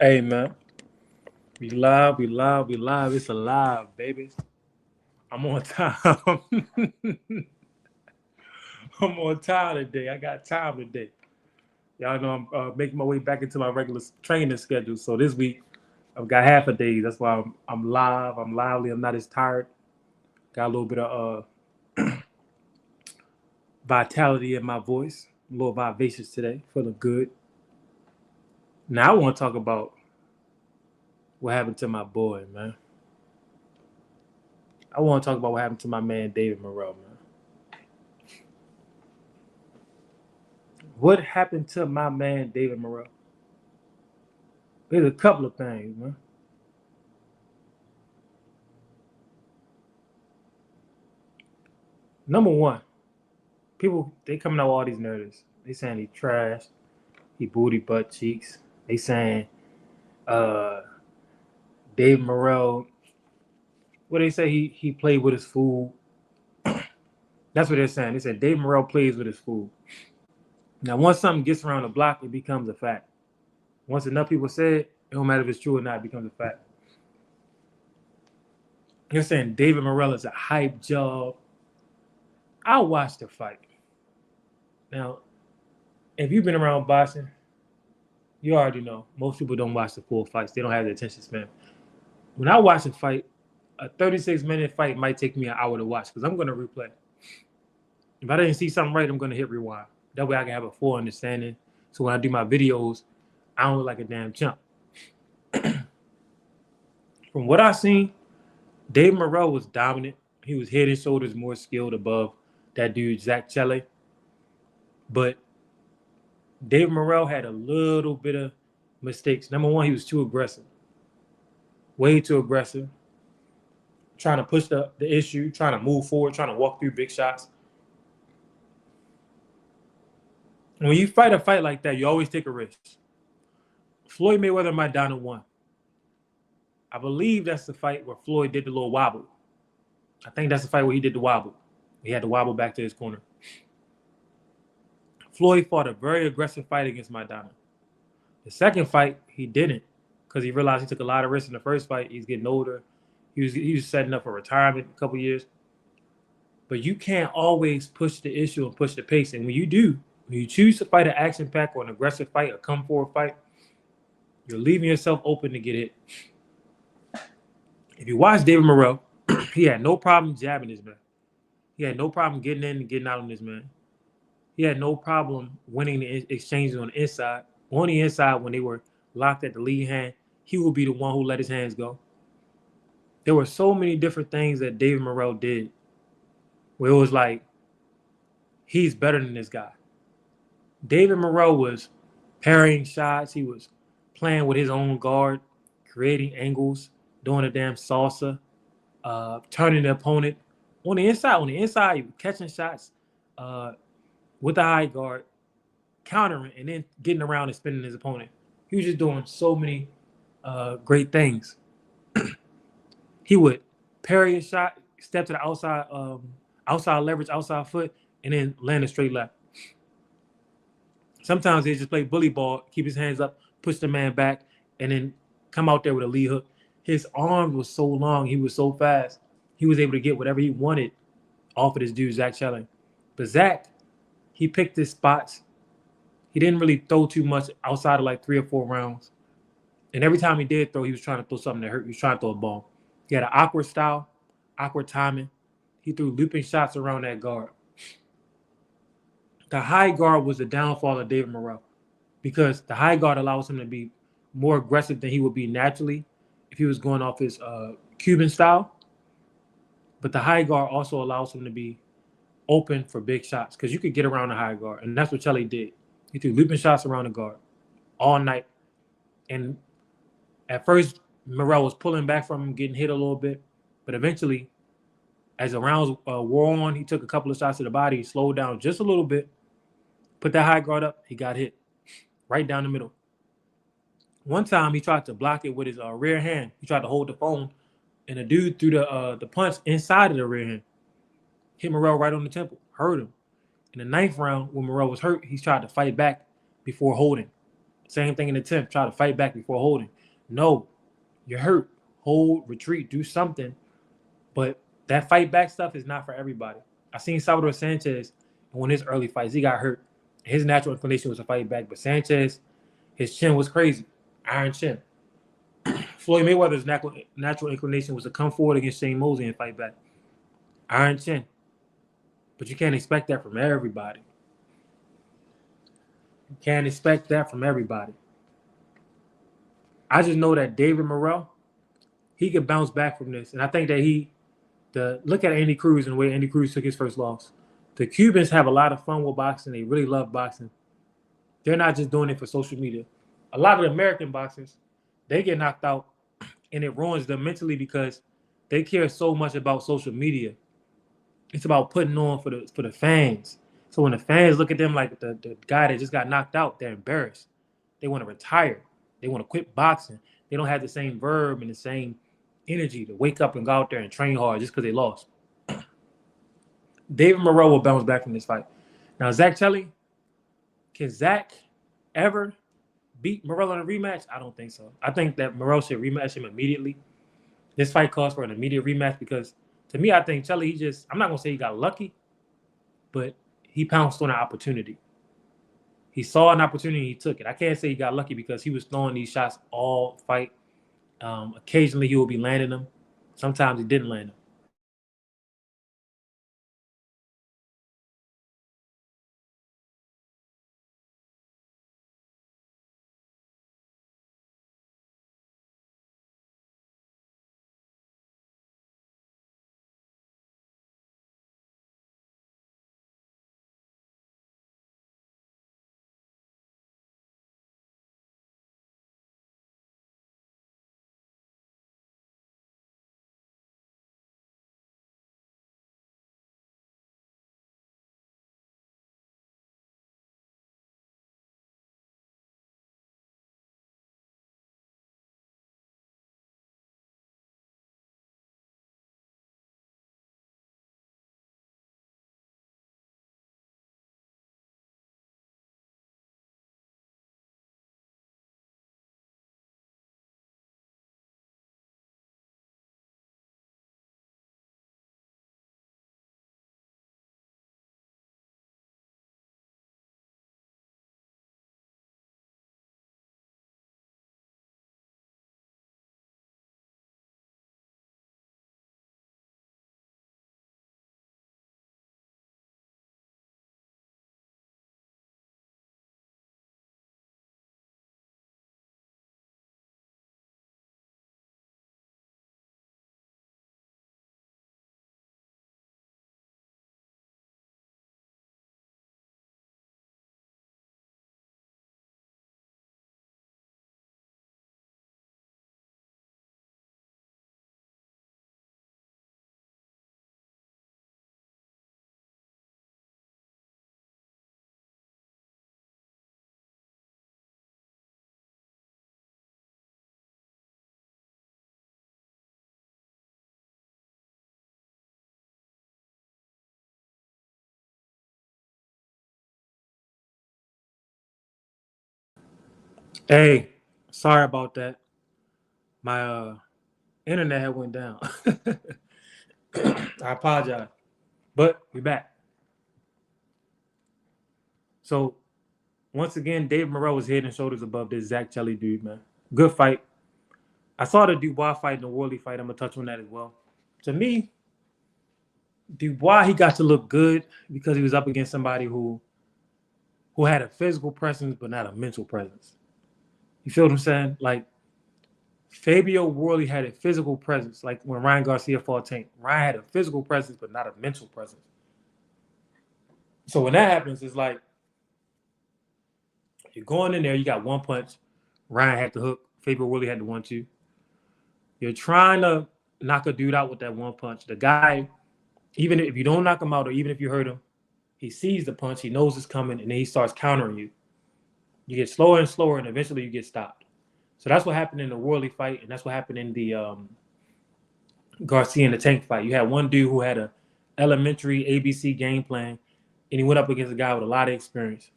Hey man, we live, we live, we live. It's alive, baby. I'm on time. I'm on time today. I got time today. Y'all know I'm making my way back into my regular training schedule. So this week I've got half a day. That's why I'm live. I'm lively. I'm not as tired. Got a little bit of vitality in my voice. A little vivacious today. Feeling good. Now I want to talk about what happened to my boy, man. I want to talk about what happened to my man David Morrell, man. What happened to my man David Morrell? There's a couple of things, man. Number one, people they coming out with all these narratives. They saying he trash, he booty butt cheeks. They saying uh Dave Morrell, what they say he played with his food. That's what they're saying. They said Dave Morrell plays with his food. Now once something gets around the block, it becomes a fact. Once enough people say it, it don't matter if it's true or not, it becomes a fact. They're saying David Morrell is a hype job. I watched the fight. Now, if you've been around boxing, you already know most people don't watch the full fights. They don't have the attention span. When I watch a fight, a 36-minute fight might take me an hour to watch because I'm going to replay. If I didn't see something right, I'm going to hit rewind. That way I can have a full understanding. So when I do my videos, I don't look like a damn chump. From what I seen, Dave Morrell was dominant. He was head and shoulders more skilled above that dude, Zach Chelle. But Dave Morrell had a little bit of mistakes. Number one, he was too aggressive. Way too aggressive. Trying to push the issue, trying to move forward, trying to walk through big shots. When you fight a fight like that, you always take a risk. Floyd Mayweather and Maidana won. I believe that's the fight where Floyd did the little wobble. I think that's the fight where he did the wobble. He had to wobble back to his corner. Floyd fought a very aggressive fight against Maidana. The second fight, he didn't because he realized he took a lot of risks in the first fight. He's getting older. He was setting up for retirement a couple years. But you can't always push the issue and push the pace. And when you do, when you choose to fight an action pack or an aggressive fight, a come forward fight, you're leaving yourself open to get hit. If you watch David Morrell, he had no problem jabbing this man. He had no problem getting in and getting out on this man. He had no problem winning the exchanges on the inside. On the inside, when they were locked at the lead hand, he would be the one who let his hands go. There were so many different things that David Morrell did where it was like, he's better than this guy. David Morrell was parrying shots. He was playing with his own guard, creating angles, doing a damn salsa, turning the opponent. On the inside, he was catching shots with the high guard, countering, and then getting around and spinning his opponent. He was just doing so many great things. He would parry a shot, step to the outside leverage, outside foot, and then land a straight left. Sometimes they just play bully ball, keep his hands up, push the man back, and then come out there with a lead hook. His arms was so long, he was so fast, he was able to get whatever he wanted off of this dude, Zach Chelle. But Zach, he picked his spots. He didn't really throw too much outside of like 3 or 4 rounds. And every time he did throw, he was trying to throw something that hurt. He was trying to throw a ball. He had an awkward style, awkward timing. He threw looping shots around that guard. The high guard was the downfall of David Morrell because the high guard allows him to be more aggressive than he would be naturally if he was going off his Cuban style. But the high guard also allows him to be open for big shots because you could get around the high guard. And that's what Chelle did. He threw looping shots around the guard all night. And at first, Morrell was pulling back from him, getting hit a little bit. But eventually, as the rounds wore on, he took a couple of shots to the body, slowed down just a little bit, put that high guard up, he got hit right down the middle. One time, he tried to block it with his rear hand. He tried to hold the phone, and the dude threw the punch inside of the rear hand. Hit Morrell right on the temple, hurt him. In the 9th round, when Morrell was hurt, he tried to fight back before holding. Same thing in the 10th. Try to fight back before holding. No, you're hurt. Hold, retreat, do something. But that fight back stuff is not for everybody. I seen Salvador Sanchez in one of his early fights. He got hurt. His natural inclination was to fight back, but Sanchez, his chin was crazy, iron chin. Floyd Mayweather's natural inclination was to come forward against Shane Mosley and fight back, iron chin. But you can't expect that from everybody. You can't expect that from everybody. I just know that David Morrell, he could bounce back from this, and I think that look at Andy Cruz and the way Andy Cruz took his first loss. The Cubans have a lot of fun with boxing. They really love boxing. They're not just doing it for social media. A lot of the American boxers, they get knocked out, and it ruins them mentally because they care so much about social media. It's about putting on for the fans. So when the fans look at them like the guy that just got knocked out, they're embarrassed. They want to retire. They want to quit boxing. They don't have the same verb and the same energy to wake up and go out there and train hard just because they lost. David Morrell will bounce back from this fight. Now, Zach Kelly, can Zach ever beat Morrell in a rematch? I don't think so. I think that Morrell should rematch him immediately. This fight calls for an immediate rematch because, to me, I think Kelly, I'm not going to say he got lucky, but he pounced on an opportunity. He saw an opportunity, he took it. I can't say he got lucky because he was throwing these shots all fight. Occasionally, he will be landing them. Sometimes he didn't land them. Hey, sorry about that. My internet had went down. I apologize. But we're back. So once again, Dave Morrell was head and shoulders above this Zach Kelly dude, man. Good fight. I saw the Dubois fight and the Worley fight. I'm gonna touch on that as well. To me, Dubois, he got to look good because he was up against somebody who had a physical presence but not a mental presence. You feel what I'm saying? Like Fabio Worley had a physical presence, like when Ryan Garcia fought Tank. Ryan had a physical presence but not a mental presence. So when that happens, it's like you're going in there, you got one punch. Ryan had the hook. Fabio Worley had the 1-2. You're trying to knock a dude out with that one punch. The guy, even if you don't knock him out or even if you hurt him, he sees the punch, he knows it's coming, and then he starts countering you. You get slower and slower, and eventually you get stopped. So that's what happened in the Worley fight, and that's what happened in the Garcia and the Tank fight. You had one dude who had a elementary ABC game plan, and he went up against a guy with a lot of experience.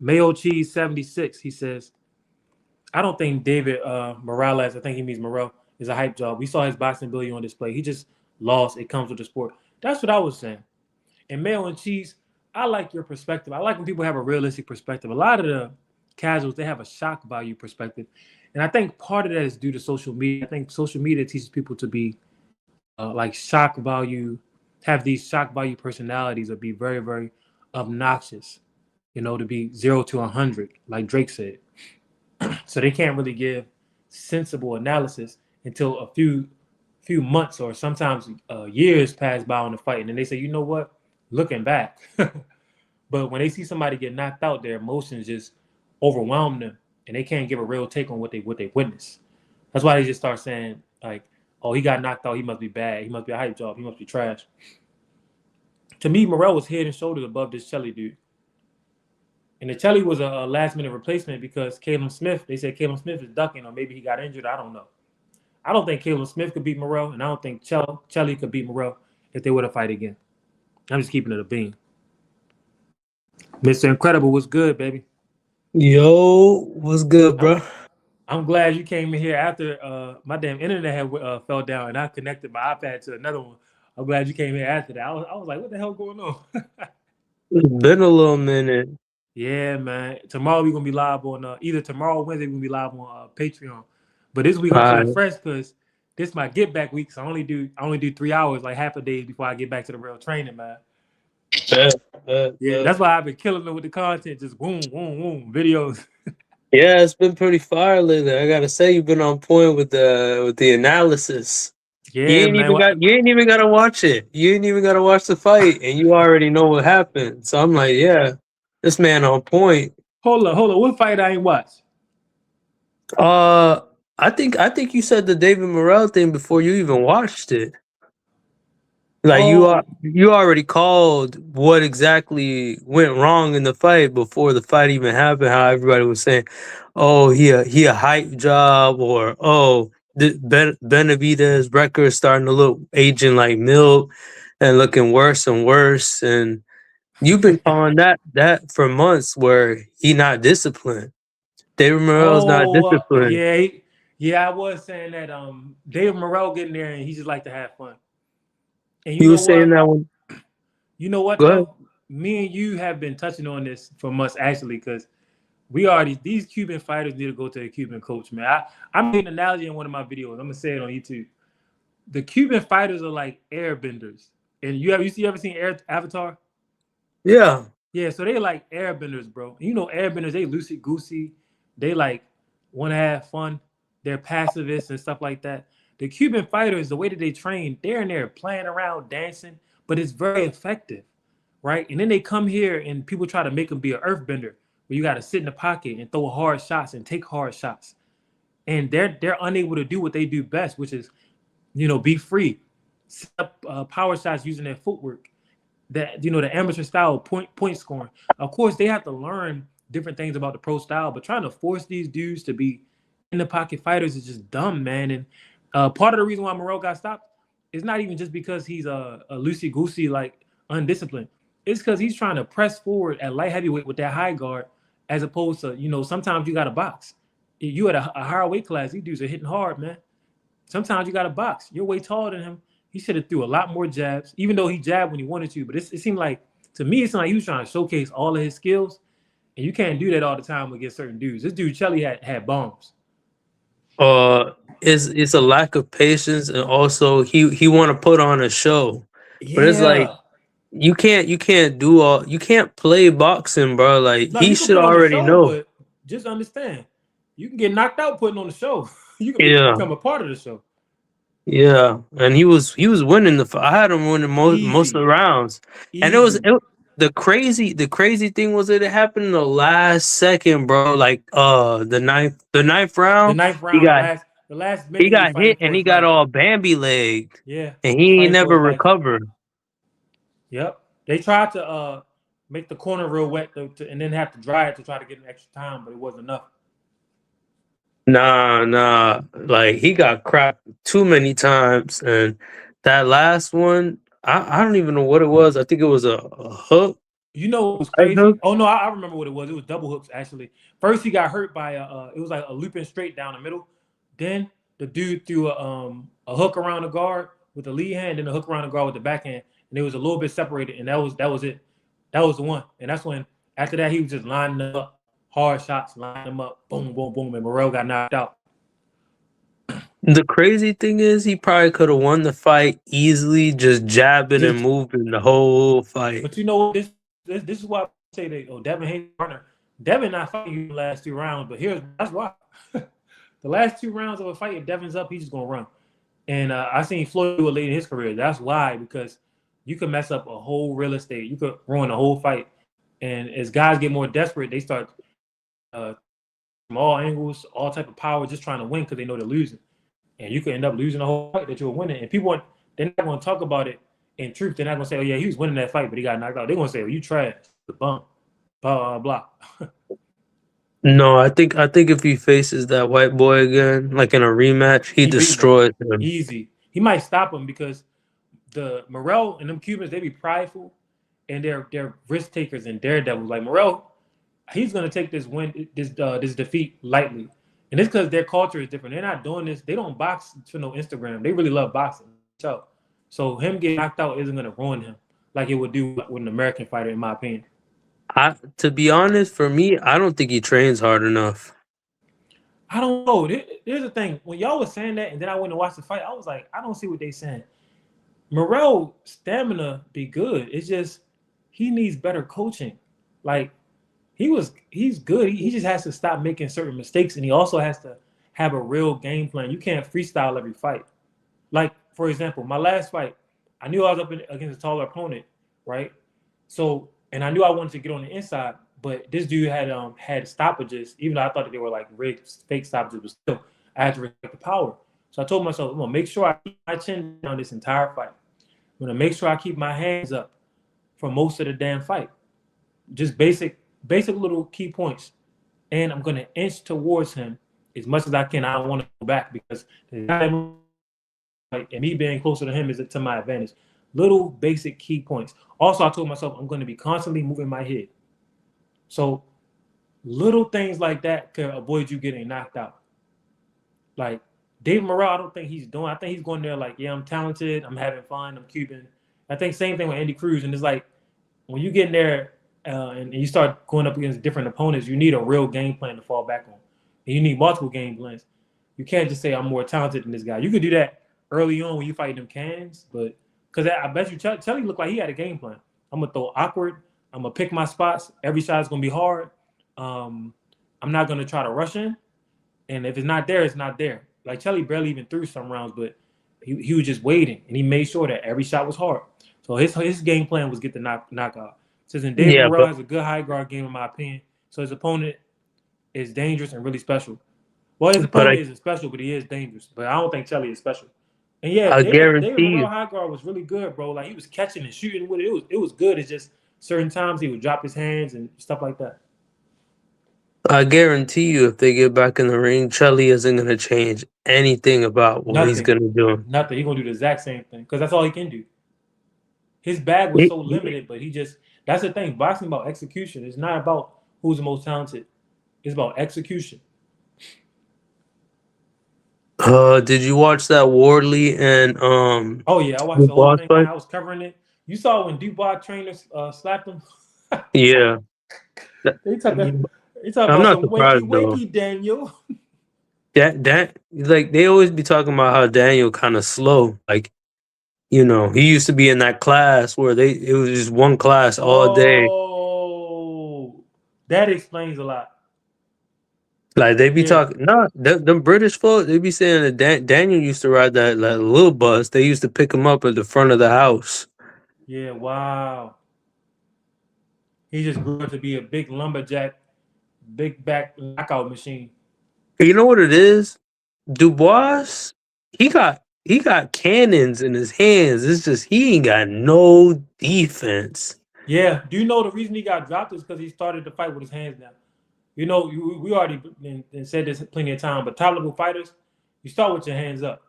Mayo Cheese 76. He says, I don't think David Morales, I think he means Morrell, is a hype job. We saw his boxing ability on display. He just lost. It comes with the sport. That's what I was saying. And Mayo and Cheese, I like your perspective. I like when people have a realistic perspective. A lot of the casuals, they have a shock value perspective. And I think part of that is due to social media. I think social media teaches people to be like shock value, have these shock value personalities or be very, very obnoxious, to be 0 to 100, like Drake said. So they can't really give sensible analysis until a few months or sometimes years pass by on the fight, and then they say, you know what? Looking back, but when they see somebody get knocked out, their emotions just overwhelm them, and they can't give a real take on what they witness. That's why they just start saying like, "Oh, he got knocked out. He must be bad. He must be a hype job. He must be trash." To me, Morrell was head and shoulders above this Chelly dude. And the Chelly was a last minute replacement because Caleb Smith, they said Caleb Smith is ducking or maybe he got injured. I don't know. I don't think Caleb Smith could beat Morrell, and I don't think Chelly could beat Morrell if they were to fight again. I'm just keeping it a bean. Mr. Incredible was good, baby. Yo, what's good, I'm, bro? I'm glad you came in here after my damn internet had fell down and I connected my iPad to another one. I'm glad you came here after that. I was like, what the hell going on? It's been a little minute. Yeah, man. Tomorrow we're gonna be live on either tomorrow or Wednesday we're gonna be live on Patreon. But this week I'm All feeling right, fresh because this is my get back week. So I only do 3 hours, like half a day before I get back to the real training, man. bet, Yeah, bet. that's why I've been killing it with the content, just boom, boom, boom, videos. Yeah, it's been pretty fire lately. I gotta say, you've been on point with the analysis. You Yeah, ain't man. even got you ain't even gotta watch it. You ain't even gotta watch the fight, and you already know what happened. So I'm like, yeah, this man on point. Hold on. What fight I ain't watched? Uh, I think you said the David Morrell thing before you even watched it. Like Oh, you already called what exactly went wrong in the fight before the fight even happened. How everybody was saying, "Oh, he a hype job," or "Oh, Benavidez' record is starting to look aging like milk and looking worse and worse." And you've been calling that for months, where he not disciplined. David Morrell's not disciplined. yeah, yeah. I was saying that David Morrell getting there and he just like to have fun. And you You were know saying what? that one. You know what Go ahead. though? Me and you have been touching on this for months actually, because we already these Cuban fighters need to go to a Cuban coach, man. I made an analogy in one of my videos. I'm gonna say it on YouTube. The Cuban fighters are like airbenders. And you ever seen Avatar? Yeah. Yeah, so they like airbenders, bro. You know, airbenders, they loosey goosey. They like want to have fun. They're pacifists and stuff like that. The Cuban fighters, the way that they train, they're in there playing around, dancing, but it's very effective, right? And then they come here and people try to make them be an earthbender, where you got to sit in the pocket and throw hard shots and take hard shots. And they're unable to do what they do best, which is, be free, set up power shots using their footwork, that the amateur style point scoring. Of course, they have to learn different things about the pro style, but trying to force these dudes to be in the pocket fighters is just dumb, man. And part of the reason why Morrell got stopped is not even just because he's a loosey goosey like undisciplined. It's because he's trying to press forward at light heavyweight with that high guard, as opposed to sometimes you got to box. You at a higher weight class, these dudes are hitting hard, man. Sometimes you got to box. You're way taller than him. He should have threw a lot more jabs, even though he jabbed when he wanted to. But it seemed like, to me, it seemed like he was trying to showcase all of his skills, and you can't do that all the time against certain dudes. This dude Chelly had bombs. uh it's a lack of patience, and also he want to put on a show, but it's like Yeah. you can't play boxing, bro. Like No, he you can should put on the already show, know. but just understand, you can get knocked out putting on the show. You can Yeah, become a part of the show. yeah, and he was winning I had him winning most of the Easy, rounds, and easy. the crazy thing was that it happened in the last second, bro. Like the ninth The round, ninth he round, got the last he minute, he was got fighting hit for and his he got life. all Bambi legged, Yeah, and he was he ain't fighting for never his life. recovered. Yep. They tried to make the corner real wet and then have to dry it to try to get an extra time, but it wasn't enough. Nah. Like he got cracked too many times, and that last one, I don't even know what it was. I think it was a hook. You know what was Right crazy? hook? Oh no, I remember what it was. It was double hooks actually. First he got hurt by it was like a looping straight down the middle. Then the dude threw a hook around the guard with the lead hand, and a hook around the guard with the backhand, and it was a little bit separated, and that was it. That was the one. And that's when after that he was just lining them up, hard shots, lining them up, boom, boom, boom, and Morrell got knocked out. The crazy thing is, he probably could have won the fight easily, just jabbing and Just, moving the whole fight. but you know this is why I say that. Oh, Devin Haney partner, Devin not fighting you in the last 2 rounds, but that's why. The last 2 rounds of a fight, if Devin's up, he's just gonna run. And I seen Floyd do it late in his career. That's why, because you could mess up a whole real estate. You could ruin a whole fight. And as guys get more desperate, they start from all angles, all type of power, just trying to win because they know they're losing. And you could end up losing the whole fight that you were winning. And people, they're not going to talk about it in truth. They're not going to say, oh, yeah, he was winning that fight, but he got knocked out. They're going to say, oh, you trash, the bum, blah, blah, blah. No, I think if he faces that white boy again, like in a rematch, he He beating him destroys him. easy. He might stop him because the Morrell and them Cubans, they be prideful and they're risk takers and daredevils. Like Morrell, he's gonna take this defeat lightly, and it's because their culture is different. They're not doing this. They don't box for no Instagram. They really love boxing. So him getting knocked out isn't gonna ruin him like it would do with an American fighter, in my opinion. To be honest, for me, I don't think he trains hard enough. I don't know. Here's the thing: when y'all was saying that, and then I went and watched the fight, I was like, I don't see what they saying. Morrell stamina be good. It's just he needs better coaching. Like he's good. He just has to stop making certain mistakes, and he also has to have a real game plan. You can't freestyle every fight. Like for example, my last fight, I knew I was against a taller opponent, right? So, and I knew I wanted to get on the inside, but this dude had stoppages. Even though I thought that they were like rigged, fake stoppages, but still, I had to respect the power. So I told myself, I'm gonna make sure I keep my chin down this entire fight. I'm gonna make sure I keep my hands up for most of the damn fight. Just basic little key points. And I'm gonna inch towards him as much as I can. I don't want to go back because and me being closer to him is to my advantage. Little basic key points. Also, I told myself I'm going to be constantly moving my head. So little things like that can avoid you getting knocked out. Like David Morrell, I don't think he's doing. I think he's going there like, yeah, I'm talented, I'm having fun, I'm Cuban. I think same thing with Andy Cruz, and it's like when you get in there and you start going up against different opponents, you need a real game plan to fall back on. And you need multiple game plans. You can't just say I'm more talented than this guy. You could do that early on when you fight them cans, but because I bet you Telly looked like he had a game plan. I'm gonna throw awkward. I'm gonna pick my spots. Every shot is gonna be hard. I'm not gonna try to rush in, and if it's not there, it's not there. Like Telly barely even threw some rounds, but he was just waiting, and he made sure that every shot was hard. So his game plan was get the knockout. Since David Yeah, Morrell but has a good high guard game, in my opinion, so his opponent is dangerous and really special. Well, his but opponent isn't special, but he is dangerous. But I don't think Telly is special. And yeah, I David guarantee Morrell you, high guard was really good, bro. Like he was catching and shooting with it. It was good. It's just certain times he would drop his hands and stuff like that. if they get back in the ring, Chelly isn't gonna change anything about what he's Nothing, gonna do. nothing. He's gonna do the exact same thing because that's all he can do. His bag was He- so he- limited, but that's the thing. Boxing about execution. It's not about who's the most talented. It's about execution. did you watch that Wardley and Oh yeah, I watched the whole Dubois thing. fight? I was covering it. You saw when Dubois trainers slapped him. Yeah, That- they talk. They talk I'm about not some wakey surprised though. wakey Daniel. That like they always be talking about how Daniel kind of slow. Like he used to be in that class where it was just one class all day. Oh, that explains a lot. Like they be Yeah, talking, no, them British folks, they be saying that Daniel used to ride that little bus. They used to pick him up at the front of the house. yeah. Wow. He just grew up to be a big lumberjack, big back knockout machine. You know what it is? Dubois, he got cannons in his hands. It's just he ain't got no defense. Yeah. Do you know the reason he got dropped is because he started the fight with his hands down. You know, we already said this plenty of time, but top level fighters, you start with your hands up,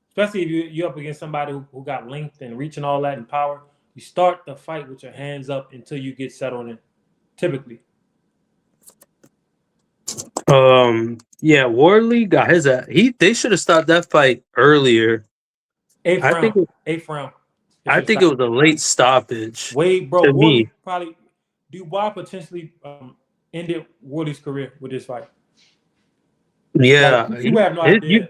especially if you're up against somebody who got length and reach and all that and power. You start the fight with your hands up until you get settled in. Typically, Yeah, Wardley got his ass. They should have stopped that fight earlier. eighth I think round, eighth round. They I should think it stop. was a late stoppage Wade, bro, to me. Warley probably Dubois potentially ended Warley's career with this fight. Like Yeah, people have no you idea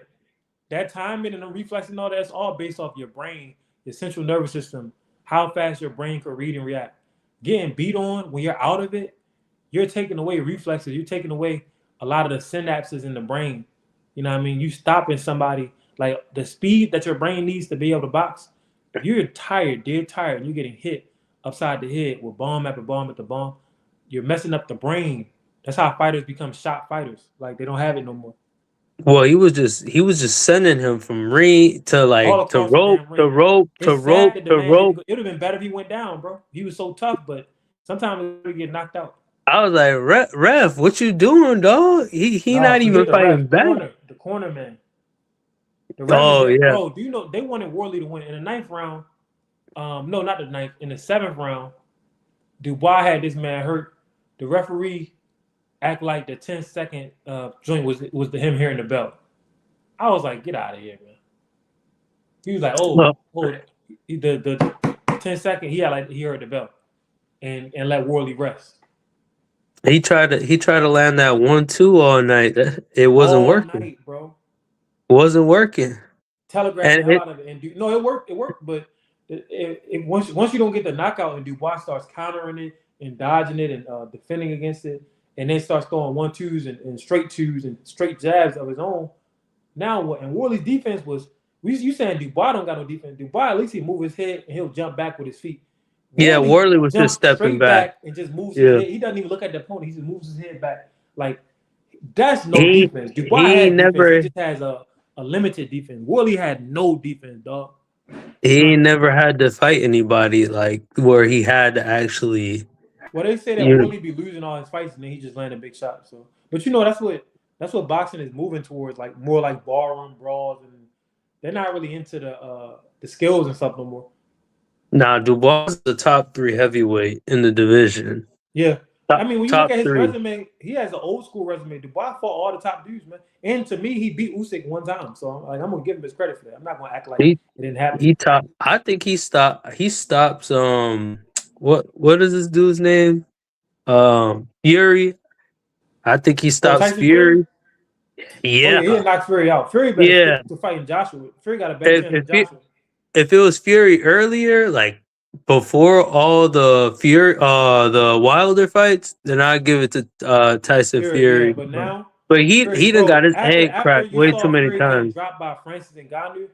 that timing and the reflex and all that's all based off your brain, your central nervous system, how fast your brain could read and react. Getting beat on when you're out of it, you're taking away reflexes. You're taking away a lot of the synapses in the brain. You know what I mean? You stopping somebody like the speed that your brain needs to be able to box. You're tired, dead tired, and you're getting hit upside the head with bomb after bomb after bomb. You're messing up the brain. That's how fighters become shot fighters. Like they don't have it no more. well, he was just sending him from ring to All like across the damn to ring. rope to It's sad rope that the to man didn't rope. go. It would have been better if he went down, bro. He was so tough, but sometimes he would get knocked out. I was like, ref, what you doing, dog? He Nah, not even forget the fighting ref. back. The corner man. The ref is Oh there, yeah. bro. Do you know they wanted Worley to win in the ninth round? No, not the ninth. In the seventh round, Dubois had this man hurt. The referee act like the 10-second joint was the him hearing the bell. I was like, get out of here, man. He was like, Well, the 10-second. He had like he heard the bell and let Worley rest he tried to land that 1-2 all night. It wasn't all working. night, bro. Wasn't working. Telegraphed the And hell it out of it. And no, it worked, but once you don't get the knockout and Dubois starts countering it and dodging it and defending against it, and then starts throwing 1-2s and straight twos and straight jabs of his own. Now what? And Worley's defense was you saying Dubois don't got no defense. Dubois at least he move his head and he'll jump back with his feet. yeah, Worley Worley was just jumps stepping straight back. back and just moves his Yeah. head. He doesn't even look at the opponent. He just moves his head back. Like that's no He defense. Dubois he has defense. He never just has a limited defense. Worley had no defense, dog. he None. never had to fight anybody like where he had to actually Well, they say that you know, Worley be losing all his fights and then he just landed big shots. So, but you know that's what boxing is moving towards, like more like barroom brawls, and they're not really into the skills and stuff no more. nah, Dubois is the top 3 heavyweight in the division. Yeah, I Top mean when you look top at his 3. resume, he has an old school resume. Dubois fought all the top dudes, man. And to me, he beat Usyk one time. So I'm gonna give him his credit for that. I'm not gonna act like He it didn't happen. he top I think he stops what is this dude's name? Fury. I think he Oh, stops Tyson Fury. Fury. Oh yeah, he Yeah. knocked Fury out. Fury better Yeah. stick to fighting Joshua. Fury got a better If chance if than it, Joshua. if it was Fury earlier, like before all the the Wilder fights, then I'd give it to Tyson Fury, yeah, Fury. but now But Fury, he done got bro, his head after cracked you way too saw many Fury getting times. dropped by Francis Ngannou,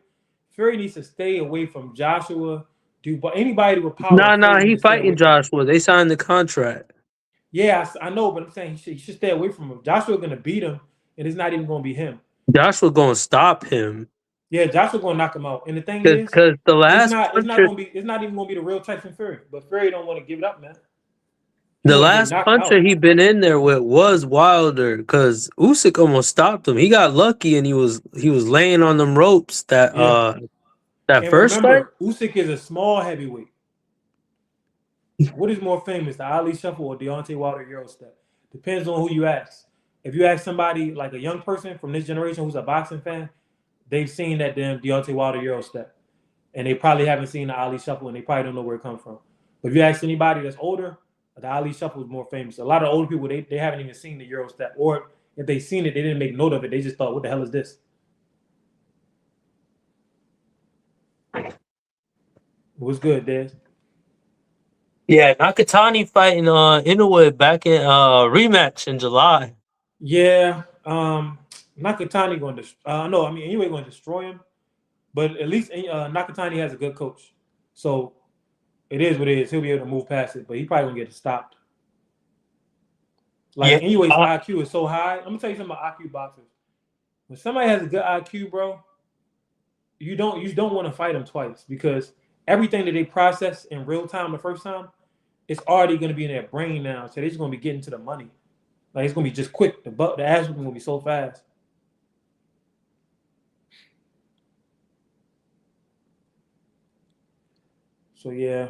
Fury needs to stay away from Joshua. But anybody with power, Nah, Fury he needs to stay away fighting from. Joshua. They signed the contract. Yeah, I know, but I'm saying he should stay away from him. Joshua gonna beat him, and it's not even gonna be him. Joshua gonna stop him. Yeah, Joshua gonna knock him out. And the thing Cause, is, cause the it's last not it's not puncher gonna be it's not even gonna be the real Tyson Fury. But Fury don't want to give it up, man. He the want to get last knocked puncher out. he been in there with was Wilder. Cause Usyk almost stopped him. He got lucky and he was laying on them ropes Yeah, that and first fight. remember, Usyk is a small heavyweight. What is more famous, the Ali Shuffle or Deontay Wilder Euro step? Depends on who you ask. If you ask somebody like a young person from this generation who's a boxing fan, they've seen that damn Deontay Wilder Euro step, and they probably haven't seen the Ali Shuffle, and they probably don't know where it comes from. But if you ask anybody that's older, the Ali Shuffle is more famous. A lot of older people they haven't even seen the Euro step, or if they seen it, they didn't make note of it. They just thought, "What the hell is this?" What's good, Des? Yeah, Nakatani fighting Inoue back in rematch in July. Yeah, Nakatani going to no, I mean anyway going to destroy him. But at least Nakatani has a good coach, so it is what it is. He'll be able to move past it, but he probably gonna get stopped. Yeah. Like, anyways, IQ is so high. I'm gonna tell you something about IQ boxers. When somebody has a good IQ, bro, you don't want to fight them twice because everything that they process in real time the first time, it's already gonna be in their brain now. So they're just gonna be getting to the money. Like it's gonna be just quick. The ass is gonna be so fast. So yeah.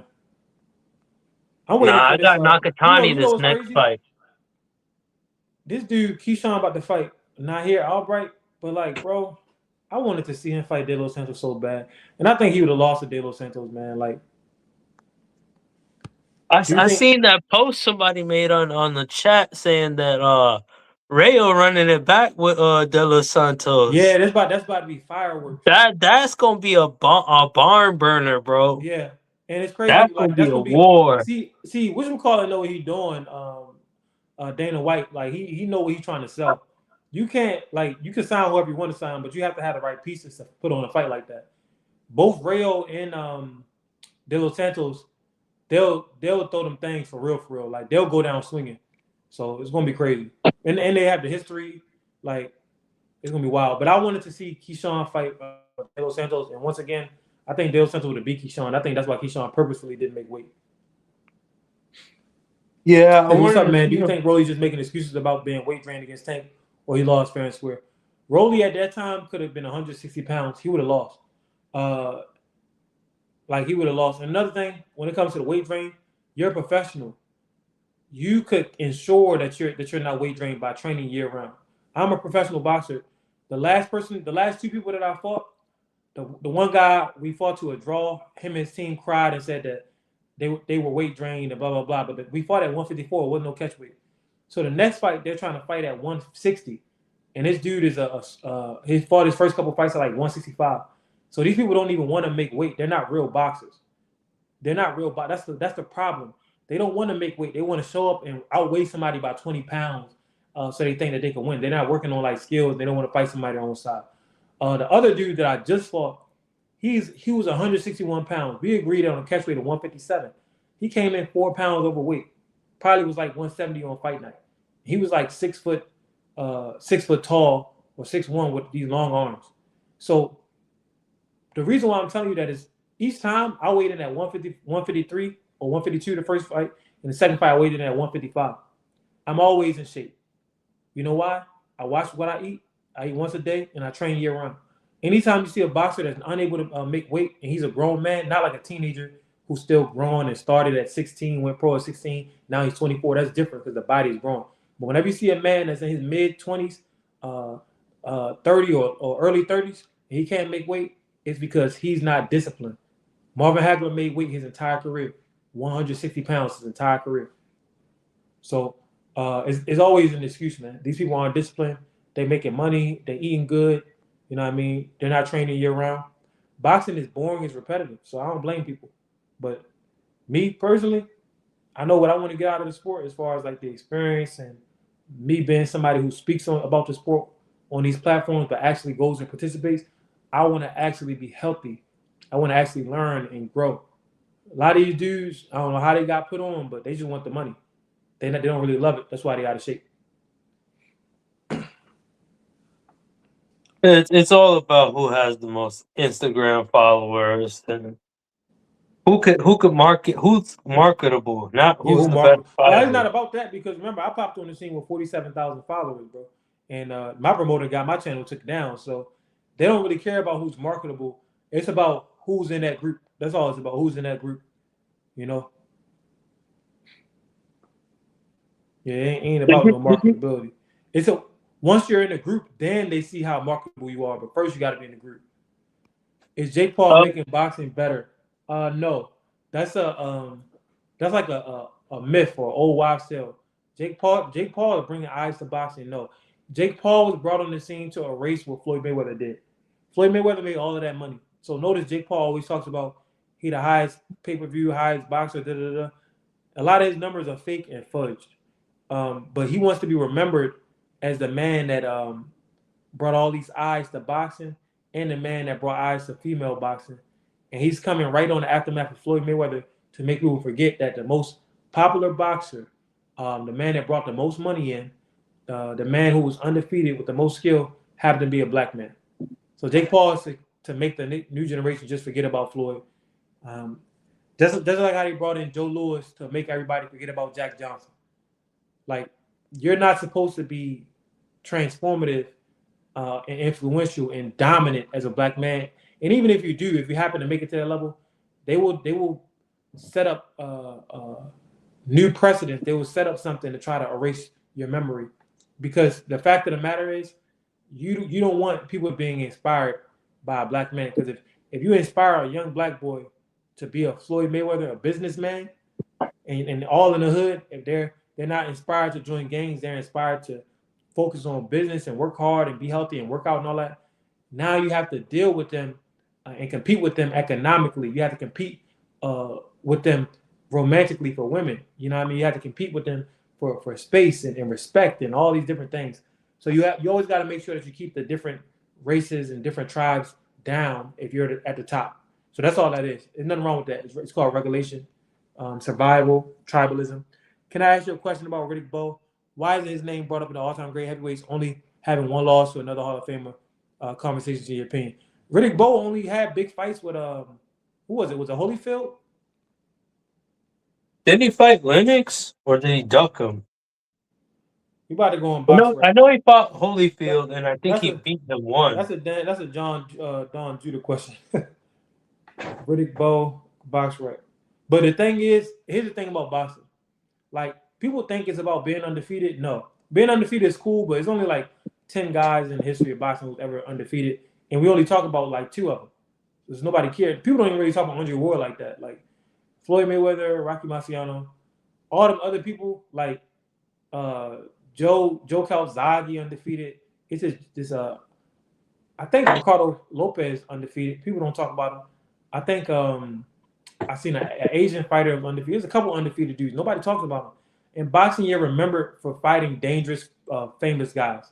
I'm waiting Nah, for I this. got You Nakatani know this what's next crazy? fight. This dude Keyshawn about to fight. Not here, Albright, but like, bro, I wanted to see him fight De Los Santos so bad, and I think he would have lost to De Los Santos, man. Like, do you I think? seen that post somebody made on the chat saying that Rayo running it back with De Los Yeah, Santos. that's about to be fireworks. That's gonna be a barn burner, bro. Yeah, and it's crazy. That's Like gonna be that's a gonna be. war. See, which one call it know what he doing? Dana White, like he know what he's trying to sell. You can't like you can sign whoever you want to sign, but you have to have the right pieces to put on a fight like that. Both Rayo and De Los Santos, they'll throw them things for real, for real. Like they'll go down swinging. So it's gonna be crazy, and they have the history. Like it's gonna be wild. But I wanted to see Keyshawn fight De Los Santos, and once again, I think De Los Santos would have beat Keyshawn. I think that's why Keyshawn purposefully didn't make weight. Yeah, I Hey, what's up, wanted to man? see Do you him. think Rolly's just making excuses about being weight drained against Tank, or he lost fair and square? Rolly at that time could have been 160 pounds. He would have lost. Uh, like he would have lost. And another thing, when it comes to the weight drain, you're a professional. You could ensure that you're not weight drained by training year round. I'm a professional boxer. The last two people that I fought, the one guy we fought to a draw, him and his team cried and said that they were weight drained and blah blah blah. But we fought at 154. It wasn't no catch weight. So the next fight they're trying to fight at 160, and this dude is he fought his first couple fights at like 165. So these people don't even want to make weight. They're not real boxers. They're not real boxers. That's the problem. They don't want to make weight. They want to show up and outweigh somebody by 20 pounds, so they think that they can win. They're not working on like skills. They don't want to fight somebody on the side. The other dude that I just fought, he was 161 pounds. We agreed on a catch weight of 157. He came in 4 pounds overweight. Probably was like 170 on fight night. He was like 6 foot, 6 foot tall or 6'1" with these long arms. So the reason why I'm telling you that is each time I weighed in at 150, 153 or 152 the first fight, and the second fight I weighed in at 155. I'm always in shape. You know why? I watch what I eat. I eat once a day, and I train year round. Anytime you see a boxer that's unable to make weight, and he's a grown man, not like a teenager who's still growing and started at 16, went pro at 16, now he's 24. That's different because the body is growing. But whenever you see a man that's in his mid 20s, 30 or early 30s, and he can't make weight, it's because he's not disciplined. Marvin Hagler made weight his entire career, 160 pounds his entire career. So it's always an excuse, man. These people aren't disciplined. They making money. They eating good. You know what I mean? They're not training year round. Boxing is boring. It's repetitive. So I don't blame people. But me personally, I know what I want to get out of the sport as far as like the experience and me being somebody who speaks about the sport on these platforms, but actually goes and participates. I want to actually be healthy. I want to actually learn and grow. A lot of these dudes, I don't know how they got put on, but they just want the money. They don't really love it. That's why they out of shape. It's all about who has the most Instagram followers and who could market, who's marketable, not Yeah, who's who the best Marco? Well, it's fighter. not about that because remember I popped on the scene with 47,000 followers, bro, and my promoter got my channel took down. So they don't really care about who's marketable. It's about who's in that group. That's all it's about. Who's in that group? You know? Yeah, it ain't Did about you, no did you, marketability. It's a once you're in a group, then they see how marketable you are. But first, you got to be in the group. Is Jake Paul uh, making boxing better? No. That's that's like a myth or old wives' tale. Jake Paul is bringing eyes to boxing. No, Jake Paul was brought on the scene to erase what Floyd Mayweather did. Floyd Mayweather made all of that money. So notice Jake Paul always talks about he the highest pay-per-view, highest boxer. Da, da, da. A lot of his numbers are fake and fudged. But he wants to be remembered as the man that brought all these eyes to boxing and the man that brought eyes to female boxing. And he's coming right on the aftermath of Floyd Mayweather to make people forget that the most popular boxer, the man that brought the most money in, the man who was undefeated with the most skill, happened to be a black man. So Jake Paul is to make the new generation just forget about Floyd. Um, just like how they brought in Joe Louis to make everybody forget about Jack Johnson. Like you're not supposed to be transformative and influential and dominant as a black man. And even if you do, if you happen to make it to that level, they will set up new precedents. They will set up something to try to erase your memory, because the fact of the matter is, you don't want people being inspired by a black man. Because if you inspire a young black boy to be a Floyd Mayweather, a businessman, and all in the hood, if they're not inspired to join gangs, they're inspired to focus on business and work hard and be healthy and work out and all that. Now you have to deal with them and compete with them economically. You have to compete with them romantically for women. You know what I mean? You have to compete with them for space and respect and all these different things. So you always got to make sure that you keep the different races and different tribes down if you're at the top. So that's all that is. There's nothing wrong with that. It's called regulation, survival, tribalism. Can I ask you a question about Riddick Bowe? Why is his name brought up in the all-time great heavyweights, only having one loss to another Hall of Famer? Conversations in your opinion. Riddick Bowe only had big fights with who was it? Was it Holyfield? Did he fight Lennox or did he duck him? We about to go on box right. I know he fought That, Holyfield, and I think that's he a beat him one. that's a Don Judah question. Riddick Bowe box right. But the thing is, here's the thing about boxing. Like, people think it's about being undefeated. No, being undefeated is cool, but it's only like 10 guys in the history of boxing who's ever undefeated, and we only talk about like 2 of them. There's nobody cared. People don't even really talk about Andre Ward like that. Like Floyd Mayweather, Rocky Marciano, all them other people like Joe Calzaghe undefeated. It's just this I think Ricardo Lopez undefeated. People don't talk about him. I think I seen an Asian fighter undefeated. There's a couple undefeated dudes. Nobody talks about them. In boxing, you're remembered for fighting dangerous, famous guys.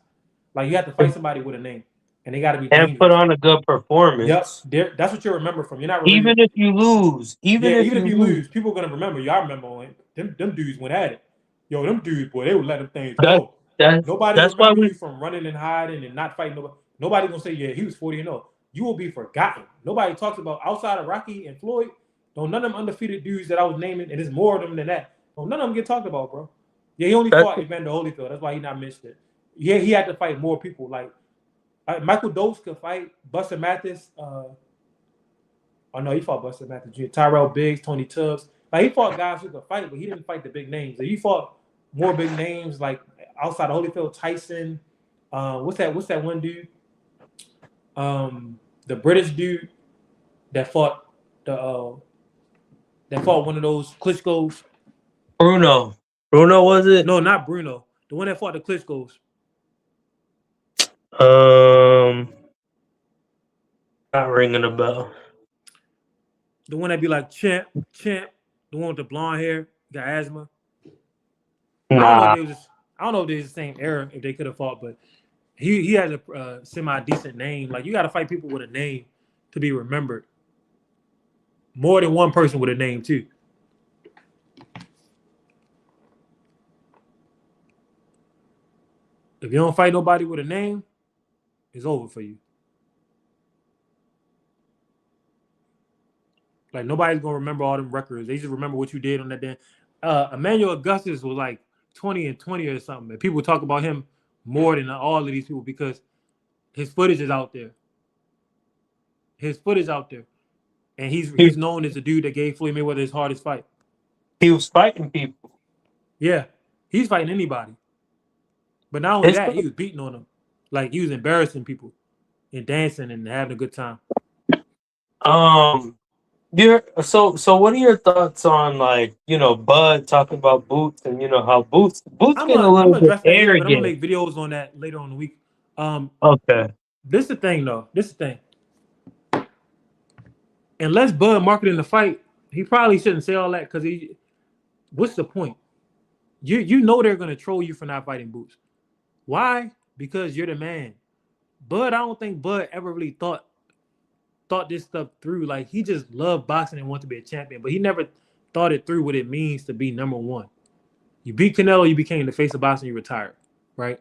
Like, you have to fight somebody with a name, and they got to be And put dangerous. on a good performance. Yep, that's what you remember from. You're not really. Even if you lose. Even Yeah, if even you if you lose. lose, people are gonna remember you. I remember when them dudes went at it. Yo, them dudes, boy, they would let them things That, go. that, Nobody that's why remember we. you from running and hiding and not fighting nobody. Nobody gonna say, yeah, he was 40-0. You will be forgotten. Nobody talks about outside of Rocky and Floyd. Don't none of them undefeated dudes that I was naming, and there's more of them than that. Don't none of them get talked about, bro. Yeah, he only That's, fought Evander Holyfield. That's why he not mentioned it. Yeah, he had to fight more people. Like Michael Dose could fight Buster Mathis. Oh no, he fought Buster Mathis Jr., Tyrell Biggs, Tony Tubbs. Like, he fought guys who could fight, but he didn't fight the big names. Like, he fought more big names like outside of Holyfield, Tyson. What's that one dude? The British dude that fought one of those Klitschko's. Bruno. Bruno, was it? No, not Bruno. The one that fought the Klitschko's. Not ringing a bell. The one that be like champ. The one with the blonde hair, got asthma. Nah. I don't know if they was the same era, if they could have fought, but he has a semi decent name. Like, you got to fight people with a name to be remembered. More than one person with a name too. If you don't fight nobody with a name, it's over for you. Like, nobody's gonna remember all them records. They just remember what you did on that day. Emmanuel Augustus was like 20-20 or something. And people talk about him more than all of these people because his footage is out there. And he's known as the dude that gave Floyd Mayweather his hardest fight. He was fighting people. Yeah, he's fighting anybody. But not only that, he was beating on them. Like, he was embarrassing people and dancing and having a good time. So what are your thoughts on, like, Bud talking about Boots and how Boots getting a little bit address that later, arrogant. but I'm gonna make videos on that later on in the week. Okay. This is the thing, though. Unless Bud marketing the fight, he probably shouldn't say all that, because what's the point? You know they're gonna troll you for not fighting Boots. Why? Because you're the man. Bud, I don't think Bud ever really thought this stuff through. Like, he just loved boxing and wanted to be a champion, but he never thought it through what it means to be number one. You beat Canelo, you became the face of boxing, you retired, right?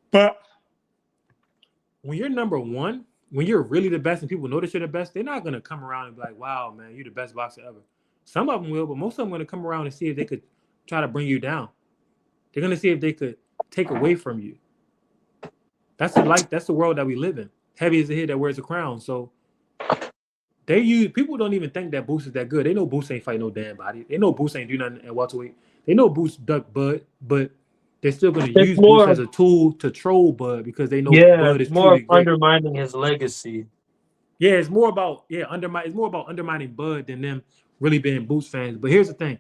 But when you're number one, when you're really the best and people know that you're the best, they're not gonna come around and be like, wow, man, you're the best boxer ever. Some of them will, but most of them are gonna come around and see if they could try to bring you down. They're gonna see if they could take away from you. That's the world that we live in. Heavy is the head that wears a crown. So People don't even think that Boost is that good. They know Boost ain't fight no damn body. They know Boost ain't do nothing at welterweight. They know Boost duck Bud, but they're still gonna It's use Boost more, as a tool to troll Bud because they know yeah, Bud is more truly of great. undermining his legacy. Yeah, it's more about It's more about undermining Bud than them really being Boost fans. But here's the thing: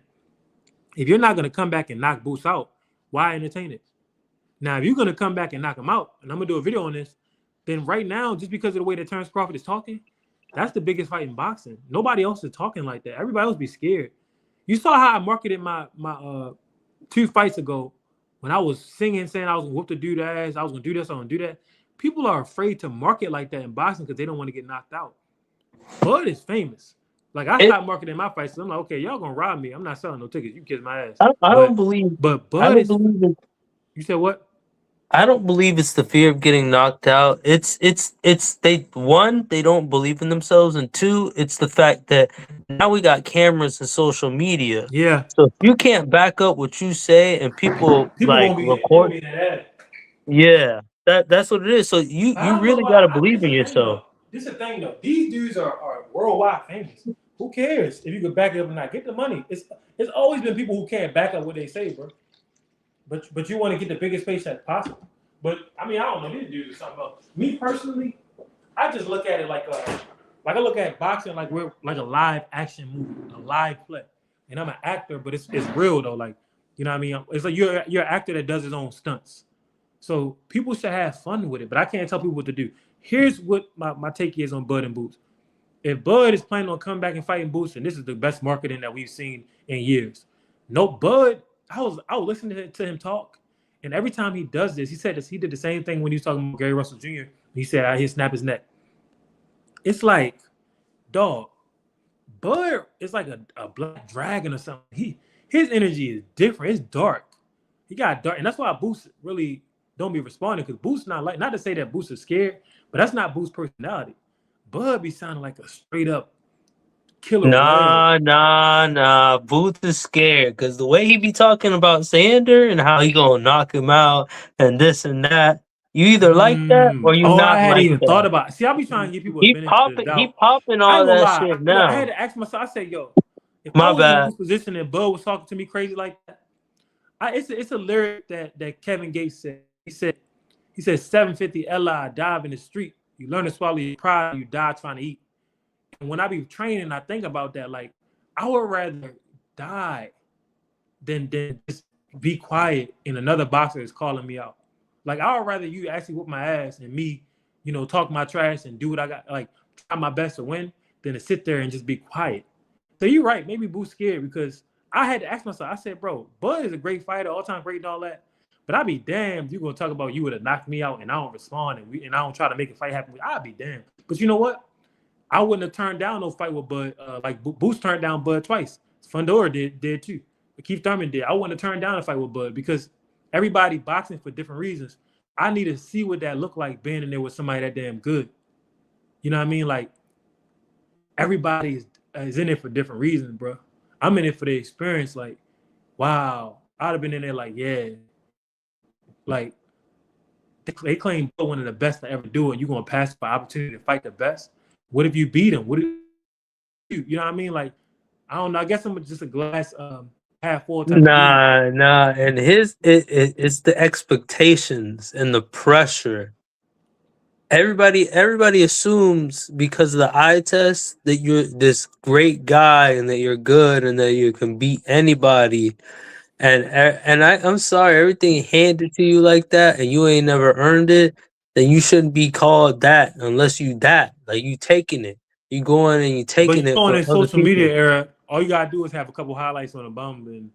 if you're not gonna come back and knock Boost out, why entertain it? Now, if you're gonna come back and knock him out, and I'm gonna do a video on this, then right now, just because of the way that Terrence Crawford is talking, that's the biggest fight in boxing. Nobody else is talking like that. Everybody else be scared. You saw how I marketed my 2 fights ago when I was singing, saying I was gonna whoop the dude ass, I was gonna do this, I was gonna do that. People are afraid to market like that in boxing because they don't want to get knocked out. Bud is famous. Like I It, stopped marketing my fights. So I'm like, okay, y'all gonna rob me. I'm not selling no tickets. You kiss my ass. I don't But believe, but I Bud don't is. believe it. You said what? I don't believe it's the fear of getting knocked out. It's they, one, they don't believe in themselves, and two, it's the fact that now we got cameras and social media. Yeah. So if you can't back up what you say and people People like gonna be they gonna record, be in that ass. yeah, that's what it is. So you I look really like gotta believe this in is the thing yourself. though. This is the thing though. These dudes are worldwide famous. Who cares if you could back it up or not? Get the money. It's always been people who can't back up what they say, bro. But you want to get the biggest paycheck possible. But I mean, I don't know. These dudes are something else. Me personally, I just look at it like I look at boxing like we're like a live action movie, a live play. And I'm an actor, but it's real though. Like you know what I mean? It's like you're an actor that does his own stunts. So people should have fun with it, but I can't tell people what to do. Here's what my take is on Bud and Boots. If Bud is planning on coming back and fighting Boots, and this is the best marketing that we've seen in years. No, Bud, I was listening to him talk, and every time he does this, he said this. He did the same thing when he was talking about Gary Russell Jr. He said, "I he'll snap his neck." It's like, dog, Bud is like a black dragon or something. His energy is different. It's dark. He got dark, and that's why Boost really don't be responding because Boost not to say that Boost is scared, but that's not Boost's personality. Bud be sounding like a straight up killer whale. Nah. Booth is scared because the way he be talking about Sander and how he gonna knock him out and this and that. You either like that or you Oh, I not hadn't like even thought that. about it. See, I be trying to give people a benefit of the He doubt. popping I all ain't gonna that lie. shit Look, I had now. to ask myself. I said, "Yo, if I My was in bad. Boost's position and Bud was talking to me crazy like that, it's a lyric that Kevin Gates said. He said 750 Li dive in the street. You learn to swallow your pride. You die trying to eat. And when I be training, I think about that. Like I would rather die than just be quiet and another boxer is calling me out. Like I would rather you actually whoop my ass and me, talk my trash and do what I got, like try my best to win, than to sit there and just be quiet. So you're right, maybe Boo's scared because I had to ask myself. I said, bro, Bud is a great fighter, all time great and all that. But I'd be damned you gonna talk about you would have knocked me out and I don't respond and I don't try to make a fight happen. I'd be damned. But you know what? I wouldn't have turned down no fight with Bud. Like Boost turned down Bud twice. Fundora did too. Keith Thurman did. I wouldn't have turned down a fight with Bud because everybody boxing for different reasons. I need to see what that looked like being in there with somebody that damn good. You know what I mean? Like everybody is in it for different reasons, bro. I'm in it for the experience. Like, wow, I'd have been in there like, yeah, like they claim Bud one of the best to ever do it. You're gonna pass for opportunity to fight the best. What if you beat him? What if you know what I mean? Like, I don't know. I guess I'm just a glass half full type of dude. Nah. And it's the expectations and the pressure. Everybody assumes because of the eye test that you're this great guy and that you're good and that you can beat anybody. And I'm sorry, everything handed to you like that, and you ain't never earned it. Then you shouldn't be called that unless you that like you taking it. You going and you But taking you it know, in for this other social media people. era, all you gotta do is have a couple highlights on a bum and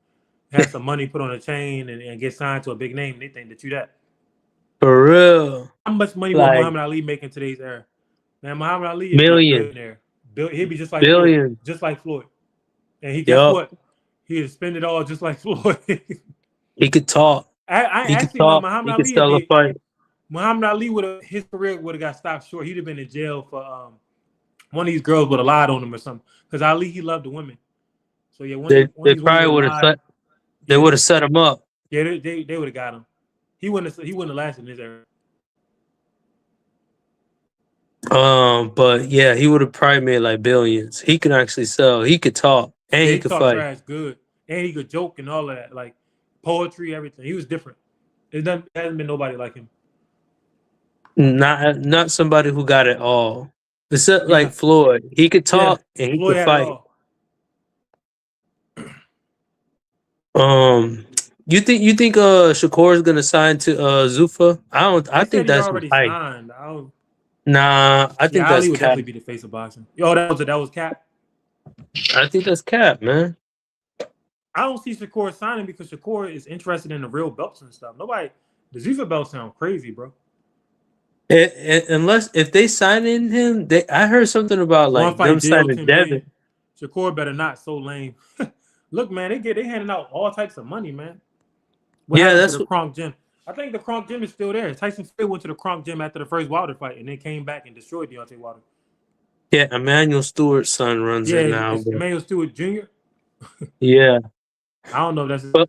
have some money put on a chain and get signed to a big name. They think that you that. For real, How much money will like Muhammad Ali make in today's era? Man, Muhammad Ali would be a million, billionaire. He'd be just like Floyd, billion. just like Floyd. And he guess Yup, what? He'd spend it all just like Floyd. he could talk. I He could actually know talk. Muhammad He could Ali would sell a be fight. Muhammad Ali would have his career would have got stopped short. He'd have been in jail for one of these girls would have lied on him or something. Because Ali he loved the women. So yeah, one of They these women probably would have would have lied. set. They Yeah, would have set him up. they would have got him. He wouldn't have lasted in his era. But yeah, he would have probably made like billions. He can actually sell. He could talk and Yeah, he he could talked fight. trash good, and he could joke and all of that, like poetry, everything. He was different. It hasn't been nobody like him. Not somebody who got it all. Except Yeah, like Floyd, he could yeah. talk and he Floyd could had it fight. all. Um, you think Shakur is gonna sign to Zufa? I don't. I They think said he that's just already hype. signed. I don't, Nah, I think yeah, that's Ali would cap. definitely be the face of boxing. Yo, that was Cap. I think that's cap, man. I don't see Shakur signing because Shakur is interested in the real belts and stuff. Nobody, the Zuffa belt sound crazy, bro. Unless if they sign in him, I heard something about One like them fight deal, signing 10 million. Devin. Shakur better not. So lame. Look, man, they handing out all types of money, man. What Yeah, happened to that's the Kronk Gym? I think the Kronk Gym is still there. Tyson Fury went to the Kronk Gym after the first Wilder fight and then came back and destroyed Deontay Wilder. yeah. Emmanuel Stewart's son runs Yeah, it now, it's but Emmanuel Stewart Jr. yeah, I don't know if that's his, but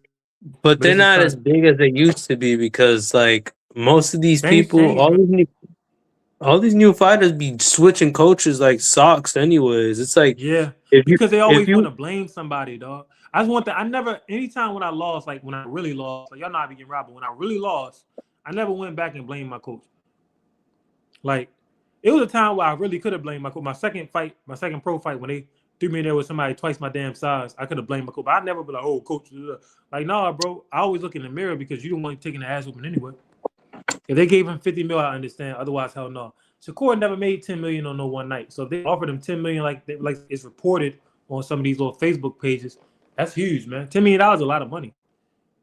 but but they're it's his not as son. big as they used to be because like most of these Things people, changed, man. all these new fighters be switching coaches like socks. Anyways, it's like Yeah, if you because they if always want you to blame somebody, dog. I just want that. I never, anytime when I lost, like when I really lost, like y'all know I be getting robbed, but when I really lost, I never went back and blamed my coach. Like, it was a time where I really could have blamed my coach. My second fight, my second pro fight, when they threw me in there with somebody twice my damn size, I could have blamed my coach. But I never be like, oh, coach. Like, nah, bro. I always look in the mirror because you don't want taking the ass whooping anyway. If they gave him 50 mil, I understand. Otherwise, hell no. Shakur never made 10 million on no one night. So if they offered him 10 million, like it's reported on some of these little Facebook pages, that's huge, man. $10 million is a lot of money.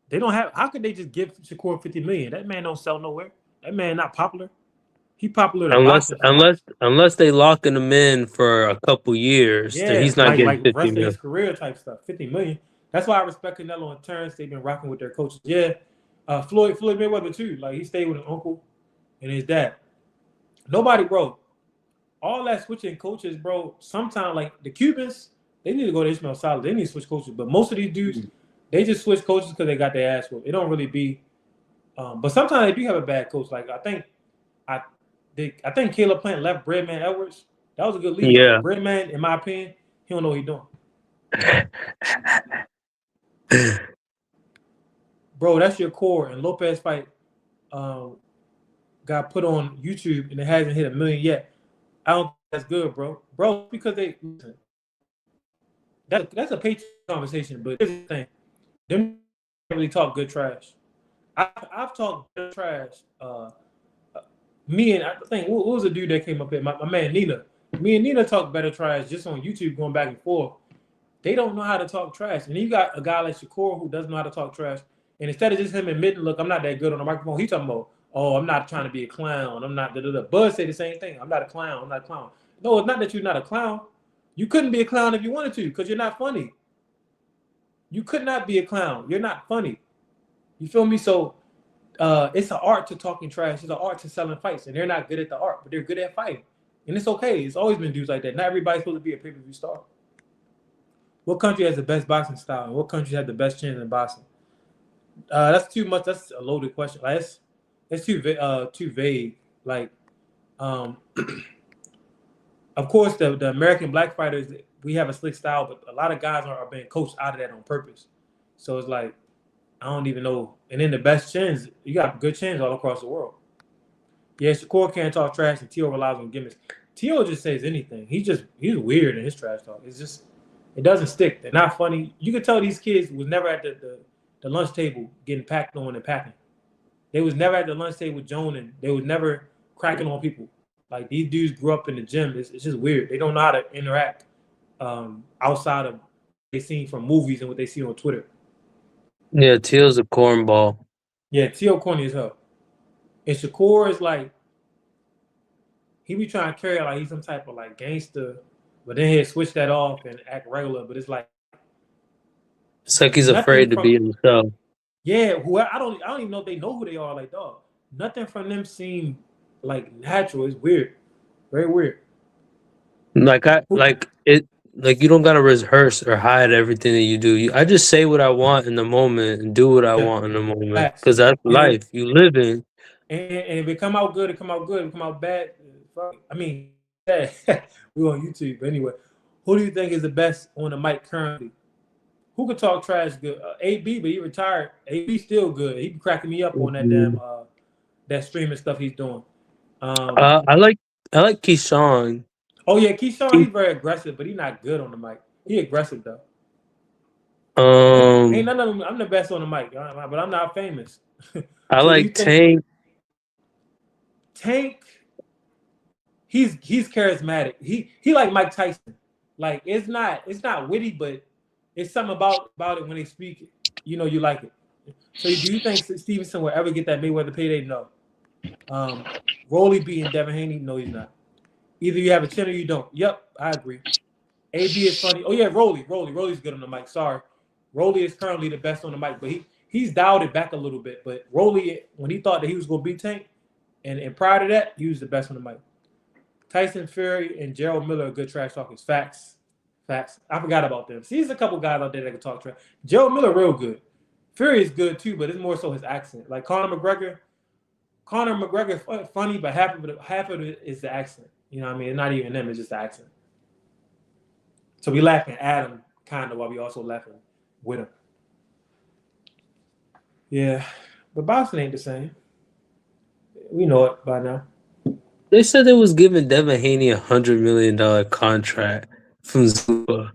They don't have. How could they just give Shakur 50 million? That man don't sell nowhere. That man not popular. He popular to unless boxing fans. unless unless they locking him in for a couple years, then Yeah, he's not getting like 50 rest of mil. his career type stuff. 50 million. That's why I respect Canelo and Terrence. They've been rocking with their coaches. Yeah, Floyd Mayweather too. Like he stayed with his uncle and his dad. Nobody, bro. All that switching coaches, bro. Sometimes like the Cubans, they need to go to Ishmael Solid. They need to switch coaches. But most of these dudes, they just switch coaches because they got their ass whooped. It don't really be. But sometimes they do have a bad coach. Like I think Caleb Plant left Breadman Edwards. That was a good leave. Yeah. But Breadman, in my opinion, he don't know what he's doing. Bro, that's your core. And Lopez fight got put on YouTube and it hasn't hit 1 million yet. I don't think that's good, bro. Bro, because they listen, that's a Patreon conversation, but here's the thing. Them really talk good trash. I've talked good trash. Me and I think what was the dude that came up here? My man Nina. Me and Nina talk better trash just on YouTube going back and forth. They don't know how to talk trash. And you got a guy like Shakur who doesn't know how to talk trash. And instead of just him admitting, look, I'm not that good on the microphone, he talking about, oh, I'm not trying to be a clown. I'm not da. Buzz say the same thing. I'm not a clown. I'm not a clown. No, it's not that you're not a clown. You couldn't be a clown if you wanted to, because you're not funny. You could not be a clown. You're not funny. You feel me? So it's an art to talking trash. It's an art to selling fights. And they're not good at the art, but they're good at fighting. And it's okay. It's always been dudes like that. Not everybody's supposed to be a pay-per-view star. What country has the best boxing style? And what country has the best chance in boxing? That's too much. That's a loaded question. Like, it's too vague. Like, of course, the American black fighters, we have a slick style, but a lot of guys are being coached out of that on purpose. So it's like, I don't even know. And then the best chins, you got good chins all across the world. Yeah, Shakur can't talk trash, and T.O. relies on gimmicks. T.O. just says anything. He's weird in his trash talk. It's just, it doesn't stick. They're not funny. You can tell these kids was never at the lunch table getting packed on and packing. They was never at the lunch table with Joan, and they was never cracking on people. Like, these dudes grew up in the gym. It's just weird. They don't know how to interact outside of what they seen from movies and what they see on Twitter. Yeah, Teal's a cornball. Yeah, T.O. corny as hell. And Shakur is like, he be trying to carry like he's some type of like gangster, but then he'll switch that off and act regular. But it's like It's like he's nothing afraid to be from himself. I don't even know if they know who they are. Like, dog, nothing from them seem like natural. It's weird, very weird. Like Who, like you don't gotta rehearse or hide everything that you do. I just say what I want in the moment and do what I yeah, want in the moment facts. because that's And life you live in. And if it come out good, it come out good. If it come out bad, fuck it. I mean, yeah, we on YouTube. But anyway, who do you think is the best on the mic currently? Who could talk trash good? AB, but he retired. AB still good. He cracking me up on that damn that streaming stuff he's doing. Um, I like Keyshawn. oh yeah, Keyshawn, He, he's very aggressive, but he's not good on the mic. He aggressive though. Ain't um, none of them. I'm the best on the mic, but I'm not famous. I So do you like think Tank. Tank? He's charismatic. He like Mike Tyson. Like it's not witty, but it's something about it when they speak. You know, you like it. So do you think Stevenson will ever get that Mayweather payday? No. Rolly beating Devin Haney? No, he's not. Either you have a chin or you don't. Yep, I agree. AB is funny. Oh yeah, Rolly's good on the mic. Sorry, Rolly is currently the best on the mic, but he's dialed it back a little bit. But Rolly, when he thought that he was going to beat Tank, and prior to that, he was the best on the mic. Tyson Fury and Gerald Miller are good trash talkers. Facts. I forgot about them. See, there's a couple guys out there that can talk trash. Gerald Miller real good. Fury is good too, but it's more so his accent. Like Conor McGregor funny, but half of it is the accent. You know what I mean? It's not even them, it's just the accent. So we laughing at him kind of while we also laughing with him. Yeah. But boxing ain't the same. We know it by now. They said they was giving Devin Haney $100 million contract from Zupa.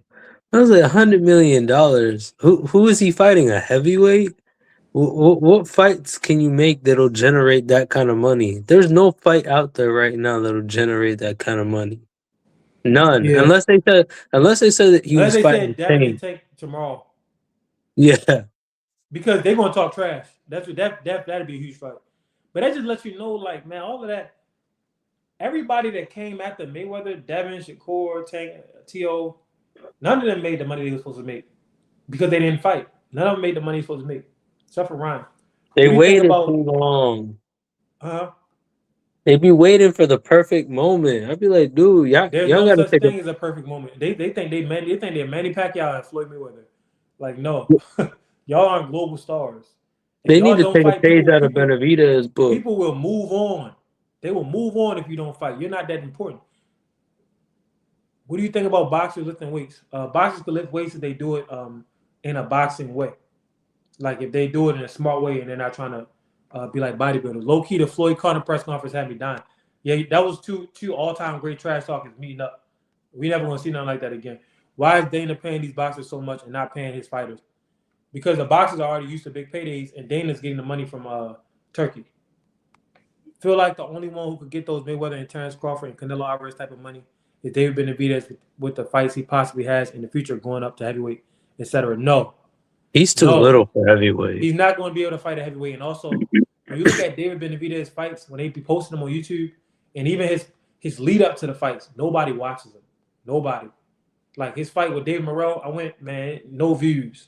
I was like, $100 million. Who is he fighting? A heavyweight? What fights can you make that'll generate that kind of money? There's no fight out there right now that'll generate that kind of money. None, Yeah. unless they said that he Unless was they fighting said Devin and Tank. Tank tomorrow. Yeah, Because they're gonna talk trash. That's what that'd be a huge fight. But that just lets you know, like, man, all of that, everybody that came after Mayweather, Devin, Shakur, Tank, T.O., none of them made the money they were supposed to make. Because they didn't fight. None of them made the money they were supposed to make. Except for Ryan. they What do you think waited about too long. uh They be waiting for the perfect moment. I'd be like, dude, there's y'all no gotta such take a. thing as a perfect moment. They think they're Manny Pacquiao and Floyd Mayweather. Like, no. Y'all aren't global stars. If They need y'all to don't take a fight, page people out of people Benavidez' book. people will move on. They will move on if you don't fight. You're not that important. What do you think about boxers lifting weights? Boxers can lift weights if they do it in a boxing way. Like if they do it in a smart way and they're not trying to be like bodybuilders. Low key, the Floyd Carter press conference had me dying. Yeah, that was two all time great trash talkers meeting up. We never want to see nothing like that again. Why is Dana paying these boxers so much and not paying his fighters? Because the boxers are already used to big paydays, and Dana's getting the money from Turkey. Feel like the only one who could get those Mayweather and Terence Crawford and Canelo Alvarez type of money is David Benavidez with the fights he possibly has in the future going up to heavyweight, etc. No, He's too no, little for heavyweight. he's not going to be able to fight a heavyweight. And also, when you look at David Benavidez fights, when they be posting them on YouTube, and even his lead up to the fights, nobody watches them. Nobody. Like his fight with David Morrell, I went, man, no views.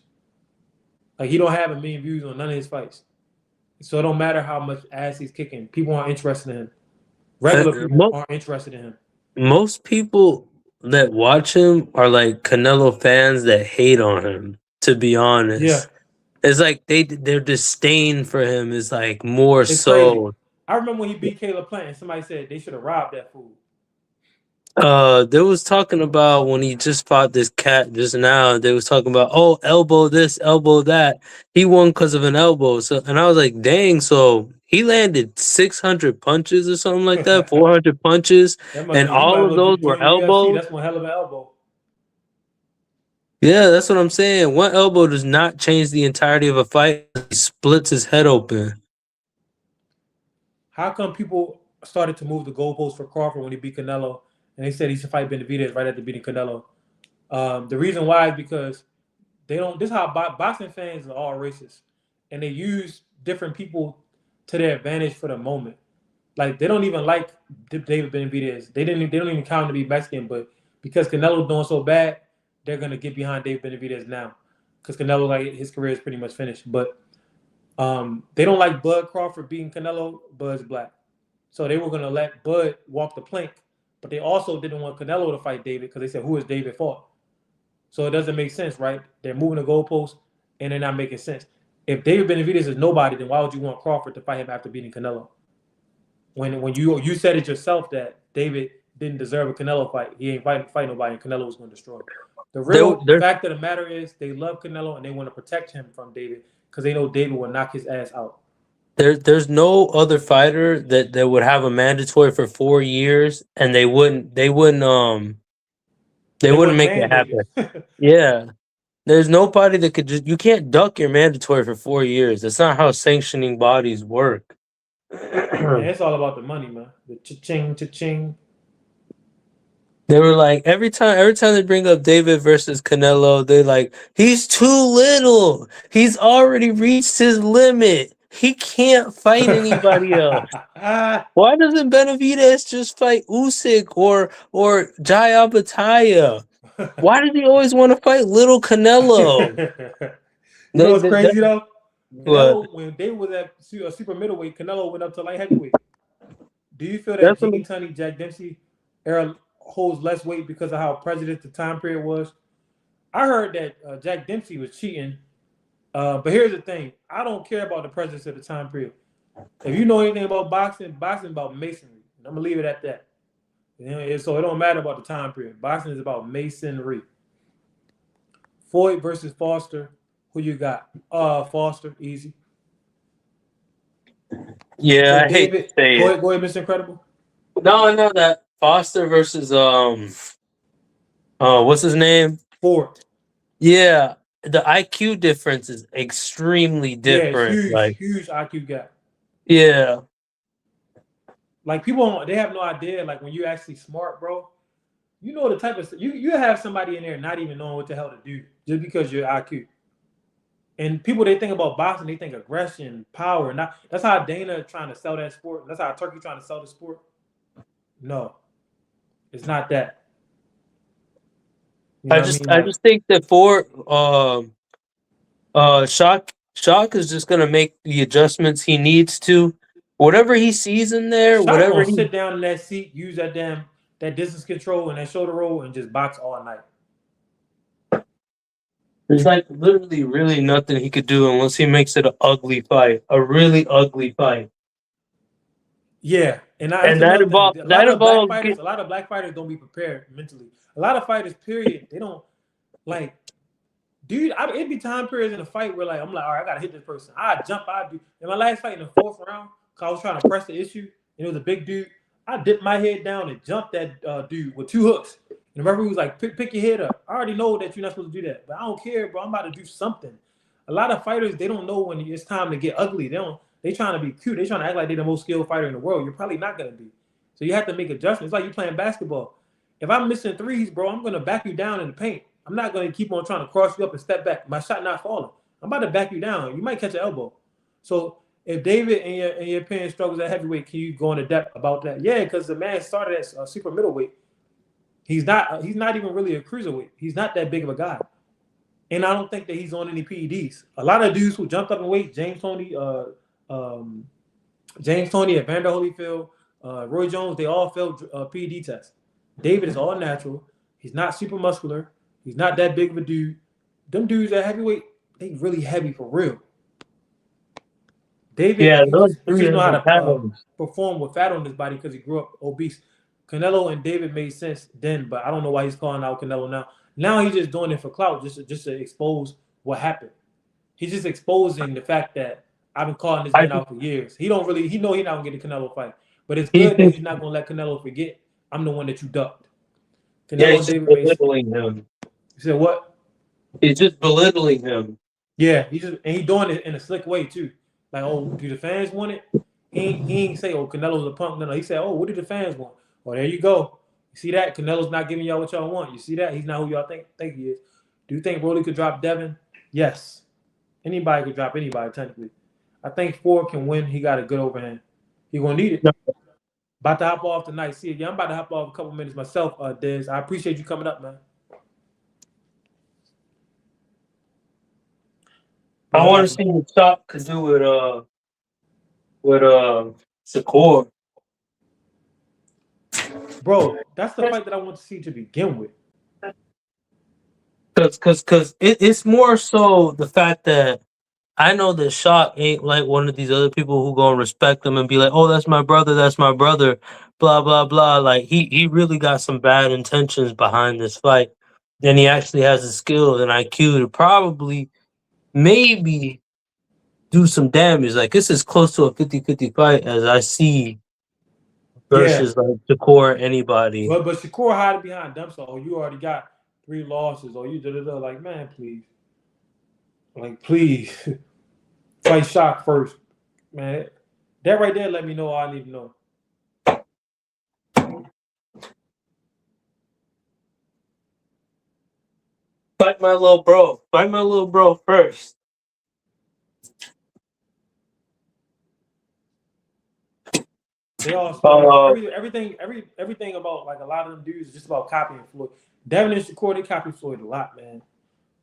Like he don't have a million views on none of his fights. So it don't matter how much ass he's kicking. People aren't interested in him. Regular people Mo- aren't interested in him. Most people that watch him are like Canelo fans that hate on him. To be Yeah, honest, it's like their disdain for him is like more it's crazy. so. I remember when he beat Caleb Plant and somebody said they should have robbed that fool. They was talking about when he just fought this cat just now. They was talking about, oh, elbow this, elbow that. He won because of an elbow. So, and I was like, dang. So he landed 600 punches or something like that, That 400 punches, must and mean he might all as of well those just were join the UFC. elbows. That's one hell of an elbow. Yeah, that's what I'm saying. One elbow does not change the entirety of a fight. He splits his head open. How come people started to move the goalposts for Crawford when he beat Canelo, and they said he should fight Benavidez right after beating Canelo? The reason why is because they don't. This is how boxing fans are all racist, and they use different people to their advantage for the moment. Like they don't even like David Benavidez. They don't even count him to be Mexican, but because Canelo's doing so bad, they're gonna get behind David Benavidez now, because Canelo like his career is pretty much finished. But they don't like Bud Crawford beating Canelo. Bud's black, so they were gonna let Bud walk the plank, but they also didn't want Canelo to fight David because they said, "Who is David fought?" So it doesn't make sense, right? They're moving the goalposts and they're not making sense. If David Benavidez is nobody, then why would you want Crawford to fight him after beating Canelo? When you said it yourself that David didn't deserve a Canelo fight. He ain't fight nobody, and Canelo was going to destroy him. The real There, fact of the matter is they love Canelo and they want to protect him from David because they know David will knock his ass out. there's no other fighter that would have a mandatory for 4 years, and they They wouldn't wouldn't make it mandate happen. it. Yeah, there's nobody that could just you can't duck your mandatory for 4 years. That's not how sanctioning bodies work. Man, it's all about the money, man. The cha-ching, cha-ching. They were like every time they bring up David versus Canelo, they like he's too little. He's already reached his limit. He can't fight anybody else. Why doesn't Benavidez just fight Usyk or Jai Albataya? Why does he always want to fight little Canelo? You know what's That crazy though? what Canelo, when they was at super middleweight, Canelo went up to light heavyweight. Do you feel that Jiggy definitely. Tunney, Jack Dempsey era holds less weight because of how prejudice the time period was? I heard that Jack Dempsey was cheating, but here's the thing: I don't care about the prejudice of the time period. If you know anything about boxing, boxing is about masonry. And I'm gonna leave it at that. You know, so it don't matter about the time period. Boxing is about masonry. Floyd versus Foster. Who you got? Foster, easy. So Yeah, I hate to David, say it. go ahead, Mr. Incredible. No, I know that Foster versus what's his name? Ford. Yeah, the IQ difference is extremely Yeah, it's different. huge, Like, huge IQ gap. yeah, Like people, they have no idea. Like when you actually smart, bro, you know the type of you have somebody in there not even knowing what the hell to do just because you're IQ. And people they think about boxing, they think aggression, power. Not that's how Dana trying to sell that sport. That's how Turkey trying to sell the sport. No, it's not that. You know what I mean? I Like just think that for Shock is just gonna make the adjustments he needs to. Whatever he sees in there, Shot whatever gonna he sit down in that seat, use that distance control and that shoulder roll, and just box all night. there's like literally really nothing he could do unless he makes it an ugly fight, a really ugly fight. Yeah, and that's And another thing. A lot that of black involves fighters, a lot of black fighters don't be prepared mentally. A lot of fighters, period, they don't like. Dude, it'd be time periods in a fight where like I'm like, all right, I gotta hit this person. I jump, I do. In my last fight in the fourth round, cause I was trying to press the issue, and it was a big dude. I dipped my head down and jumped that dude with two hooks. And the referee was like, pick your head up. I already know that you're not supposed to do that, but I don't care, bro. I'm about to do something. A lot of fighters, they don't know when it's time to get ugly. They don't. They trying to be cute. They trying to act like they're the most skilled fighter in the world. You're probably not gonna be. So you have to make adjustments. It's like you playing basketball. If I'm missing threes, bro, I'm gonna back you down in the paint. I'm not gonna keep on trying to cross you up and step back. My shot not falling. I'm about to back you down. You might catch an elbow. So if David and your opinion struggles at heavyweight, can you go into depth about that? Yeah, because the man started at super middleweight. He's not even really a cruiserweight. He's not that big of a guy. And I don't think that he's on any PEDs. A lot of dudes who jumped up in weight, um, James Tony, Evander Holyfield, Roy Jones, they all failed PED tests. David is all natural. He's not super muscular. He's not that big of a dude. Them dudes at heavyweight, they really heavy for real. David, yeah, those he three just know are how the to patterns. perform with fat on his body because he grew up obese. Canelo and David made sense then, but I don't know why he's calling out Canelo now. Now he's just doing it for clout, just to expose what happened. He's just exposing the fact that I've been calling this I man just out for years. He don't really, he know he's not gonna get the Canelo fight, but it's He's good that just he's not gonna let Canelo forget I'm the one that you ducked. yeah, Canelo he's and just David made. belittling him. You said what? He's just belittling him. Yeah, he doing it in a slick way too. Like, oh, do the fans want it? He ain't say, oh, Canelo's a punk. No, he said, oh, what do the fans want? Oh, there you go. You see that? Canelo's not giving y'all what y'all want. You see that? He's not who y'all think he is. Do you think Rolly could drop Devin? Yes. Anybody could drop anybody, technically. I think Ford can win. He got a good overhand. He gonna need it. About to hop off tonight. See, yeah, I'm about to hop off a couple minutes myself, Dez. I appreciate you coming up, man. I Bro, I want got to some. see what Chop could do with Shakur. Bro, that's the fight that I want to see to begin with. Cause it's more so the fact that I know that Shock ain't like one of these other people who gonna respect him and be like, "Oh, that's my brother," blah blah blah. Like he really got some bad intentions behind this fight. Then he actually has the skill and IQ to probably maybe do some damage. Like this is close to a 50-50 fight as I see Yeah, versus like Shakur or anybody. but Shakur hiding behind dumpster. Oh, you already got 3 losses. Or you da da da. Like man, please, like please, fight Shock first, man. That right there let me know all I need to know. Fight my little bro. Fight my little bro first. They all smart. Uh, Everything about like a lot of them dudes is just about copying Floyd. Devin and Shakur, they copy Floyd a lot, man.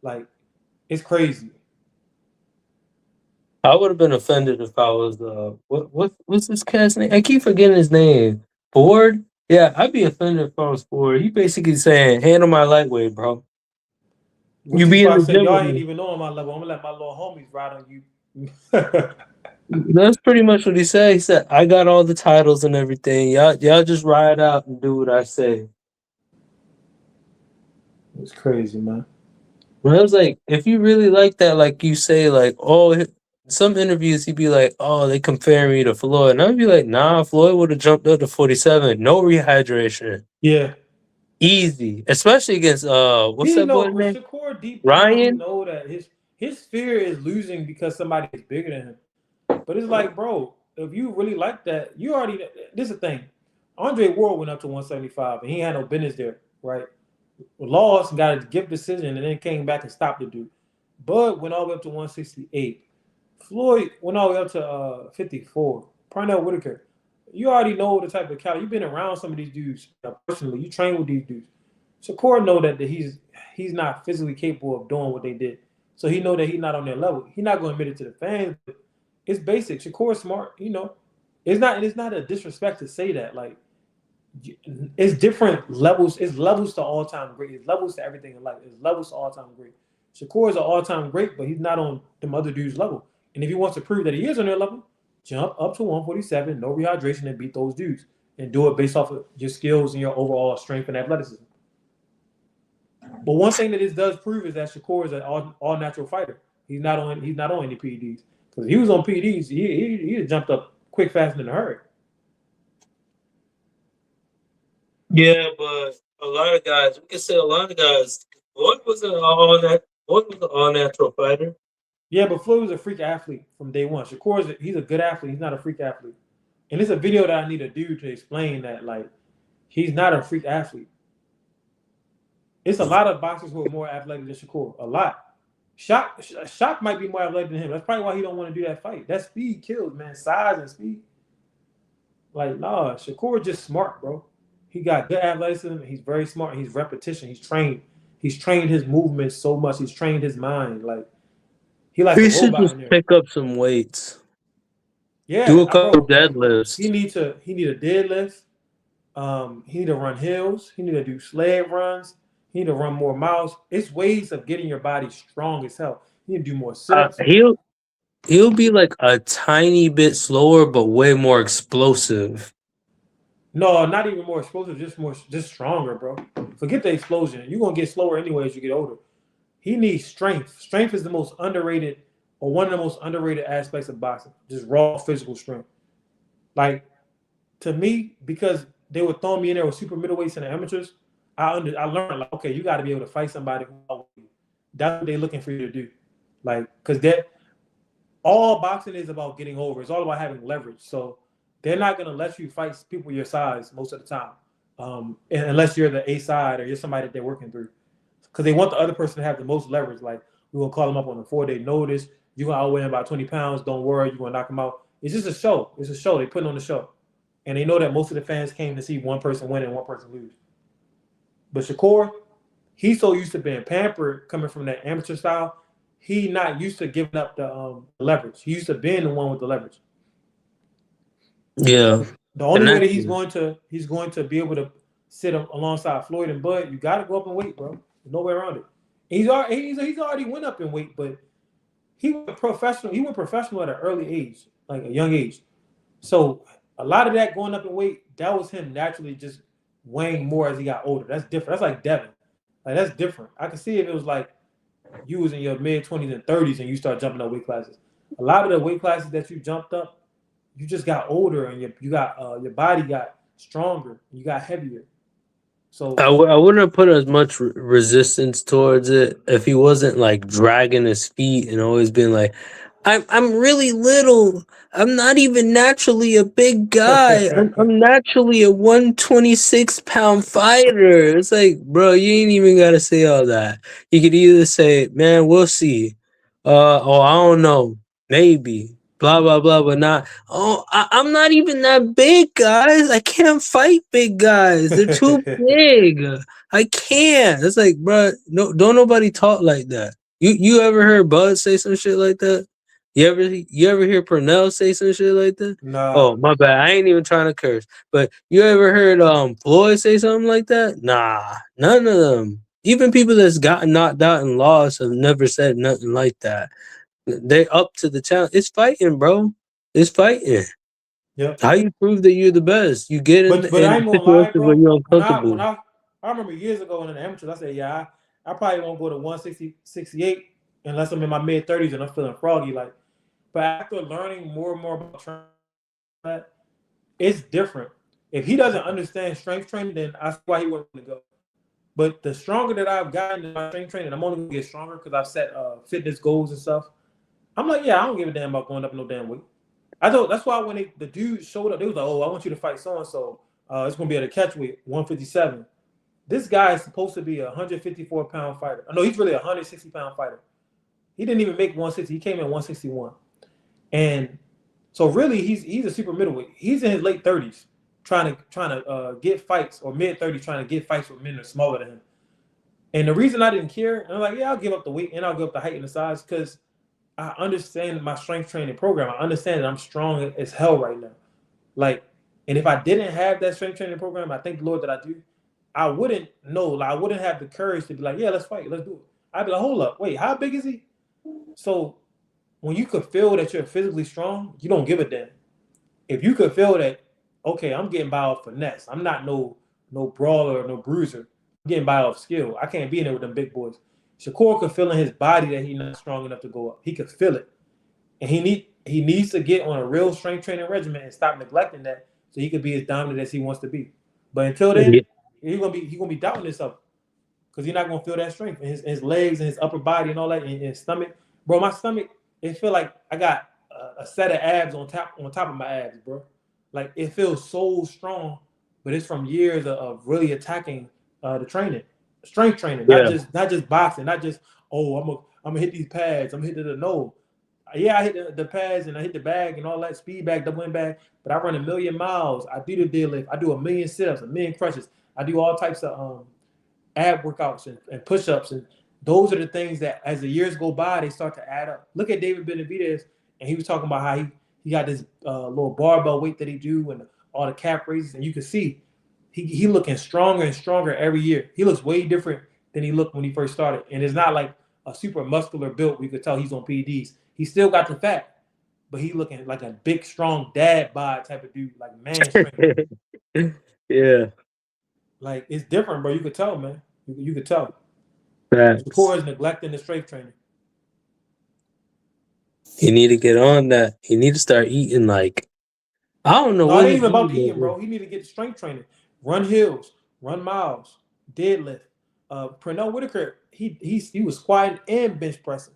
Like it's crazy. I would have been offended if I was what's this cat's name? I keep forgetting his name. Ford? Yeah, I'd be offended if I was Ford. He basically saying, handle my lightweight, bro. What You you be in about the to say? gym with Y'all ain't me. even on my level. I'm gonna let my little homies ride on you. That's pretty much what he said. He said, I got all the titles and everything. Y'all just ride out and do what I say. It's crazy, man. But I was like, if you really like that, like you say, like, oh, some interviews he'd be like, oh, they compare me to Floyd. And I'd be like, nah, Floyd would have jumped up to 47. No rehydration. Yeah, Easy. Especially against what's he that know, boy's but name? Shakur deep down, he Ryan? know that his fear is losing because somebody is bigger than him. But it's like, bro, if you really like that, you already. This is the thing. Andre Ward went up to 175 and he had no business there, right? Lost, got a gift decision, and then came back and stopped the dude. Bud went all the way up to 168. Floyd went all the way up to 54. Parnell Whitaker. You already know the type of caliber. You've been around some of these dudes personally. You train with these dudes. Shakur know that he's not physically capable of doing what they did. So he know that he's not on their level. He's not going to admit it to the fans. But it's basic. Shakur's smart. It's not a disrespect to say that. Like it's different levels. It's levels to all time great. It's levels to everything in life. It's levels to all time great. Shakur is an all time great, but he's not on them other dudes' level. And if he wants to prove that he is on their level, jump up to 147, no rehydration, and beat those dudes, and do it based off of your skills and your overall strength and athleticism. But one thing that this does prove is that Shakur is an all natural fighter. He's not on any PEDs. Because if he was on PEDs, he'd jumped up quick, fast, and in a hurry. Yeah, but a lot of guys, we can say a lot of guys, what was an all natural fighter? Yeah, but Floyd was a freak athlete from day one. He's a good athlete. He's not a freak athlete. And it's a video that I need to do to explain that, like, he's not a freak athlete. It's a lot of boxers who are more athletic than Shakur. A lot. Shock might be more athletic than him. That's probably why he don't want to do that fight. That speed kills, man. Size and speed. Like, nah, Shakur just smart, bro. He got good athleticism. He's very smart. He's repetition. He's trained. He's trained his movements so much. He's trained his mind. Like, he like a He should robot just in there. pick up some weights. Do Yeah, a couple bro. He deadlifts. need a deadlift. He need to run hills. He need to do sled runs. He need to run more miles. It's ways of getting your body strong as hell. You need to do more sit-ups. He'll be like a tiny bit slower, but way more explosive. No, not even more explosive, just stronger, bro. Forget the explosion. You're gonna get slower anyway as you get older. He needs strength. Strength is the most underrated, or one of the most underrated aspects of boxing. Just raw physical strength. Like to me, because they were throwing me in there with super middleweights and the amateurs, I learned like, okay, you got to be able to fight somebody. That's what they're looking for you to do. Like, because that all boxing is about getting over. It's all about having leverage. So they're not gonna let you fight people your size most of the time, unless you're the A side or you're somebody that they're working through, because they want the other person to have the most leverage. Like we're gonna call them up on a 4-day notice. You're gonna outweigh him by 20 pounds. Don't worry, you're gonna knock him out. It's just a show. It's a show. They putting on the show, and they know that most of the fans came to see one person win and one person lose. But Shakur, he's so used to being pampered, coming from that amateur style. He not used to giving up the leverage. He used to being the one with the leverage. Yeah. The only And way that's that he's going to be able to sit alongside Floyd and Bud, you got to go up in weight, bro. There's no way around it. He's already went up in weight, but he went professional. He went professional at an early age, like a young age. So a lot of that going up in weight, that was him naturally just weighing more as he got older. That's different. That's like Devin. Like that's different. I could see if it was like you was in your mid 20s and 30s and you start jumping up weight classes. A lot of the weight classes that you jumped up, you just got older and you got your body got stronger. You got heavier. So I wouldn't have put as much resistance towards it if he wasn't like dragging his feet and always being like, I'm really little. I'm not even naturally a big guy. I'm naturally a 126 pound fighter. It's like, bro, you ain't even gotta say all that. You could either say, man, we'll see. Or I don't know, maybe. Blah blah blah, but not. Oh, I'm not even that big, guys. I can't fight big guys. They're too big. I can't. It's like, bro, no, don't nobody talk like that. You ever heard Bud say some shit like that? You ever hear Purnell say some shit like that? nah. Oh, my bad. I ain't even trying to curse. But you ever heard Floyd say something like that? Nah, none of them. Even people that's gotten knocked out and lost have never said nothing like that. They up to the challenge. It's fighting, bro. It's fighting. Yep. How you prove that you're the best? You get But in I ain't gonna lie, situations where bro. you're When uncomfortable. I remember years ago in the amateurs, I said, yeah, I probably won't go to 160, 68 unless I'm in my mid 30s and I'm feeling froggy. Like, but after learning more and more about training, it's different. If he doesn't understand strength training, then I see why he wouldn't want to go. But the stronger that I've gotten in my strength training, I'm only gonna get stronger because I've set fitness goals and stuff. I'm like, yeah, I don't give a damn about going up no damn weight. I thought that's why when the dude showed up, they was like, oh, I want you to fight so and so. It's gonna be at a catch weight 157. This guy is supposed to be a 154-pound fighter. No, he's really a 160-pound fighter. He didn't even make 160. He came in 161. And so really, he's a super middleweight. He's in his late 30s, trying to get fights, or mid 30s, trying to get fights with men that are smaller than him. And the reason I didn't care, I'm like, yeah, I'll give up the weight and I'll give up the height and the size because I understand my strength training program. I understand that I'm strong as hell right now. Like, and if I didn't have that strength training program, I thank the Lord that I do. I wouldn't know. Like, I wouldn't have the courage to be like, yeah, let's fight, let's do it. I'd be like, hold up, wait, how big is he? So when you could feel that you're physically strong, you don't give a damn. If you could feel that, okay, I'm getting by off finesse. I'm not no brawler or no bruiser. I'm getting by off skill. I can't be in there with them big boys. Shakur could feel in his body that he's not strong enough to go up. He could feel it, and he needs to get on a real strength training regimen and stop neglecting that, so he could be as dominant as he wants to be. But until then, Yeah, he's gonna be doubting himself because he's not gonna feel that strength in his legs and his upper body and all that, and his stomach. Bro, my stomach, it feel like I got a set of abs on top of my abs, bro. Like it feels so strong, but it's from years of really attacking the training, strength training, not yeah, just boxing, not just oh I'm gonna hit these pads, I'm hitting the no. Yeah, I hit the pads and I hit the bag and all that speed bag, double in bag, but I run 1,000,000 miles. I do the deadlift. I do 1,000,000 sit-ups, 1,000,000 crunches. I do all types of ab workouts and push-ups, and those are the things that as the years go by they start to add up. Look at David Benavidez, and he was talking about how he got this little barbell weight that he do and all the calf raises, and you can see he looking stronger and stronger every year. He looks way different than he looked when he first started, and it's not like a super muscular build. We could tell he's on PEDs. He still got the fat, but he looking like a big strong dad bod type of dude, like man strength. yeah. Like it's different, bro. You could tell, man. You could tell. Facts. Shakur is neglecting the strength training. You need to get on that. You need to start eating like I don't know No, what it ain't he even about eating. the eating, bro. He need to get strength training, run hills, run miles, deadlift. Pernell Whitaker, he was squatting and bench pressing.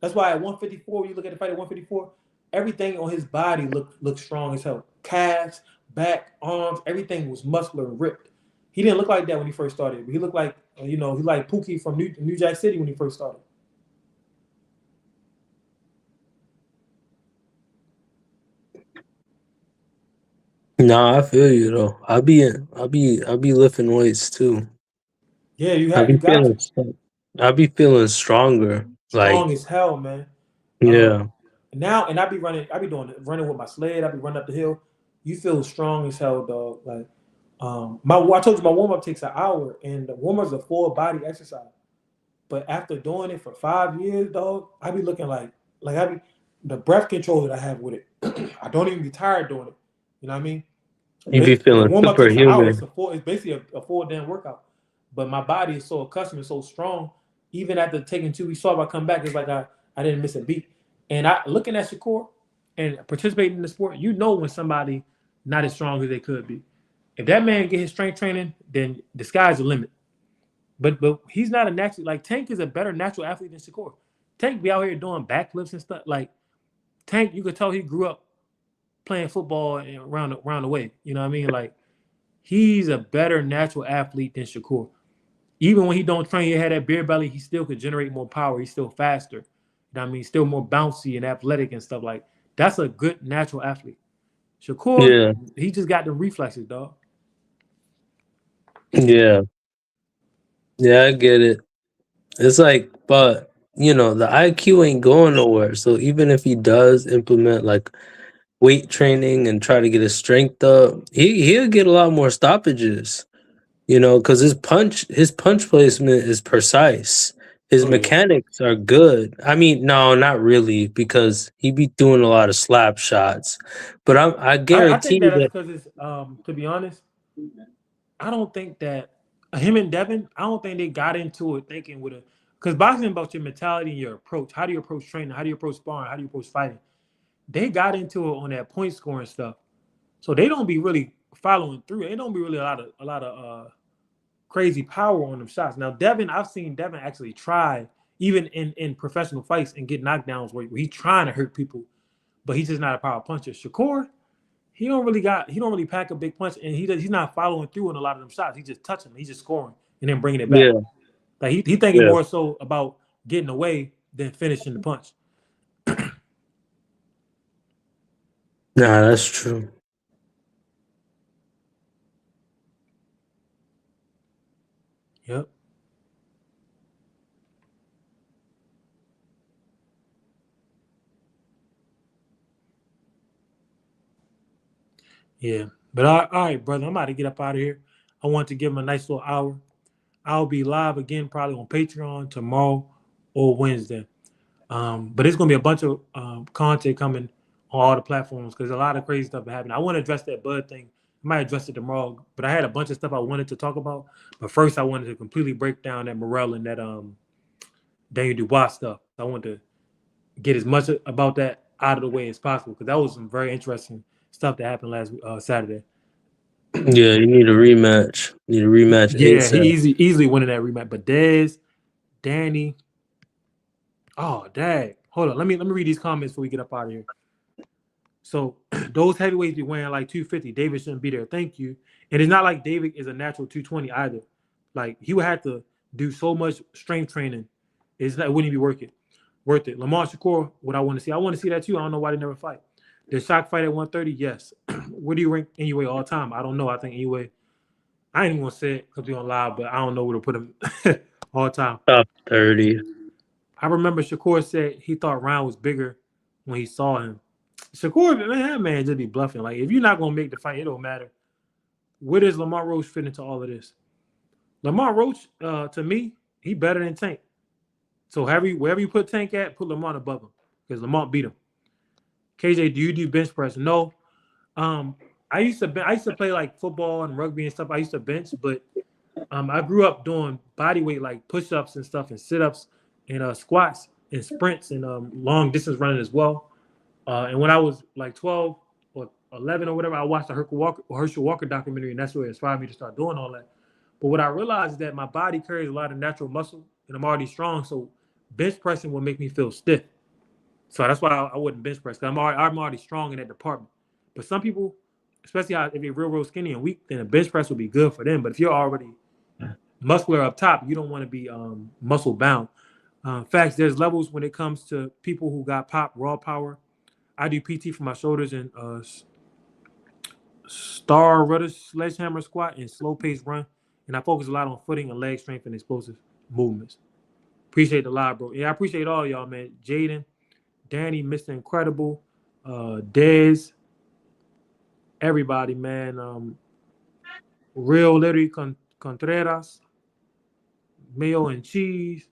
That's why at 154, when you look at the fight at 154, everything on his body looked strong as hell. Calves, back, arms, everything was muscular and ripped. He didn't look like that when he first started. He looked like he like Pookie from New Jack City when he first started. Nah, I feel you though. I be lifting weights too. Yeah, I be you got feeling to. I be feeling stronger. Like Strong as hell, man. Um, yeah, now and I be doing running with my sled. I be running up the hill. You feel strong as hell, dog. Like I told you my warm up takes an hour, and the warm up's a full body exercise. But after doing it for 5 years, dog, I be looking like the breath control that I have with it, I don't even be tired doing it. You know what I mean? You be The feeling warm up takes an hour. superhuman. It's basically a full damn workout. But my body is so accustomed and so strong. Even after taking 2 weeks off, I come back. It's like I didn't miss a beat. And I looking at Shakur and participating in the sport, you know when somebody not as strong as they could be. If that man get his strength training, then the sky's the limit. But he's not a natural like Tank is a better natural athlete than Shakur. Tank be out here doing backflips and stuff. Like Tank, you could tell he grew up playing football and around the way. You know what I mean? Like he's a better natural athlete than Shakur. Even when he don't train, he had that beer belly, he still could generate more power. He's still faster. You know what I mean? Still more bouncy and athletic and stuff like that's a good natural athlete. Shakur, Yeah, he just got the reflexes, dog. yeah, yeah. I get it. It's like, but the IQ ain't going nowhere. So even if he does implement like weight training and try to get his strength up, he'll get a lot more stoppages. Because his punch placement is precise. His Oh yeah. mechanics are good. I mean, no, not really, because he be doing a lot of slap shots. But I I guarantee think that you that's that. because it's to be honest, I don't think that him and Devin, I don't think they got into it thinking with a because boxing about your mentality and your approach. How do you approach training? How do you approach sparring? How do you approach fighting? They got into it on that point scoring stuff. So they don't be really following through. They don't be really a lot of crazy power on them shots. Now Devin, I've seen Devin actually try even in professional fights and get knockdowns where he's trying to hurt people, but he's just not a power puncher. Shakur, he don't really pack a big punch, and he's not following through on a lot of them shots. He's just touching, he's just scoring and then bringing it back. Yeah, Like he thinking yeah. more so about getting away than finishing the punch. Nah, that's true. Yep. Yeah. But all right, brother, I'm about to get up out of here. I want to give him a nice little hour. I'll be live again probably on Patreon tomorrow or Wednesday. But it's gonna be a bunch of content coming on all the platforms because a lot of crazy stuff happening. I want to address that Bud thing. I might address it tomorrow, but I had a bunch of stuff I wanted to talk about. But first, I wanted to completely break down that Morrell and that Daniel Dubois stuff. I wanted to get as much about that out of the way as possible because that was some very interesting stuff that happened last Saturday. Yeah, you need a rematch. You need a rematch Yeah, he ASAP. easily winning that rematch. But Dez, Danny, oh dang. Hold on, let me read these comments before we get up out of here. So those heavyweights be weighing like 250. David shouldn't be there. Thank you. And it's not like David is a natural 220 either. Like he would have to do so much strength training. It wouldn't be worth it. Lamar Shakur, what I want to see. I want to see that too. I don't know why they never fight. The shock fight at 130, yes. Where do you rank anyway all time? I don't know. I think anyway. I ain't even gonna say it because we on live, but I don't know where to put him all time. Top 30. I remember Shakur said he thought Ryan was bigger when he saw him. Shakur, man, that man just be bluffing. Like, if you're not gonna make the fight, it don't matter. Where does Lamar Roach fit into all of this? Lamar Roach, to me, he better than Tank. So wherever you put Tank at, put Lamar above him because Lamar beat him. KJ, do you do bench press? No. Um, I used to play like football and rugby and stuff. I used to bench, but I grew up doing body weight like push-ups and stuff and sit-ups and squats and sprints and long distance running as well. And when I was like 12 or 11 or whatever, I watched the Herschel Walker documentary, and that's what inspired me to start doing all that. But what I realized is that my body carries a lot of natural muscle, and I'm already strong. So bench pressing will make me feel stiff. So that's why I wouldn't bench press because I'm already strong in that department. But some people, especially if you're real skinny and weak, then a bench press will be good for them. But if you're already muscular up top, you don't want to be muscle bound. Facts, there's levels when it comes to people who got pop raw power. I do PT for my shoulders and star rudder sledgehammer squat and slow pace run, and I focus a lot on footing and leg strength and explosive movements. Appreciate the live, bro. Yeah, I appreciate all y'all, man. Jaden, Danny, Mr. Incredible, Dez, everybody, man. Real Larry Contreras, Mayo and Cheese.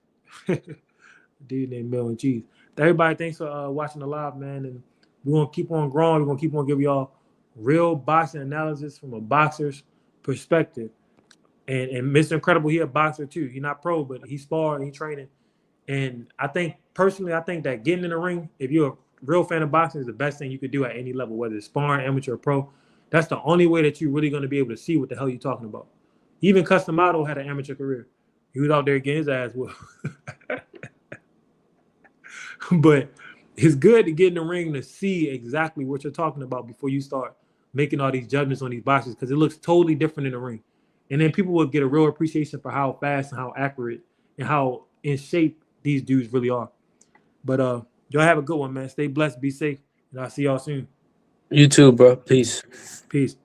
Dude named Mayo and Cheese. Everybody, thanks for watching the live, man. And we're gonna keep on growing. We're gonna keep on giving y'all real boxing analysis from a boxer's perspective. And Mr. Incredible, he a boxer too. He's not pro, but he's sparring, he's training. And I think personally, I think that getting in the ring, if you're a real fan of boxing, is the best thing you could do at any level, whether it's sparring, amateur, or pro. That's the only way that you're really going to be able to see what the hell you're talking about. Even Customato had an amateur career. He was out there getting his ass whooped. But it's good to get in the ring to see exactly what you're talking about before you start making all these judgments on these boxes, because it looks totally different in the ring. And then people will get a real appreciation for how fast and how accurate and how in shape these dudes really are. But y'all have a good one, man. Stay blessed, be safe, and I'll see y'all soon. You too, bro. Peace. Peace.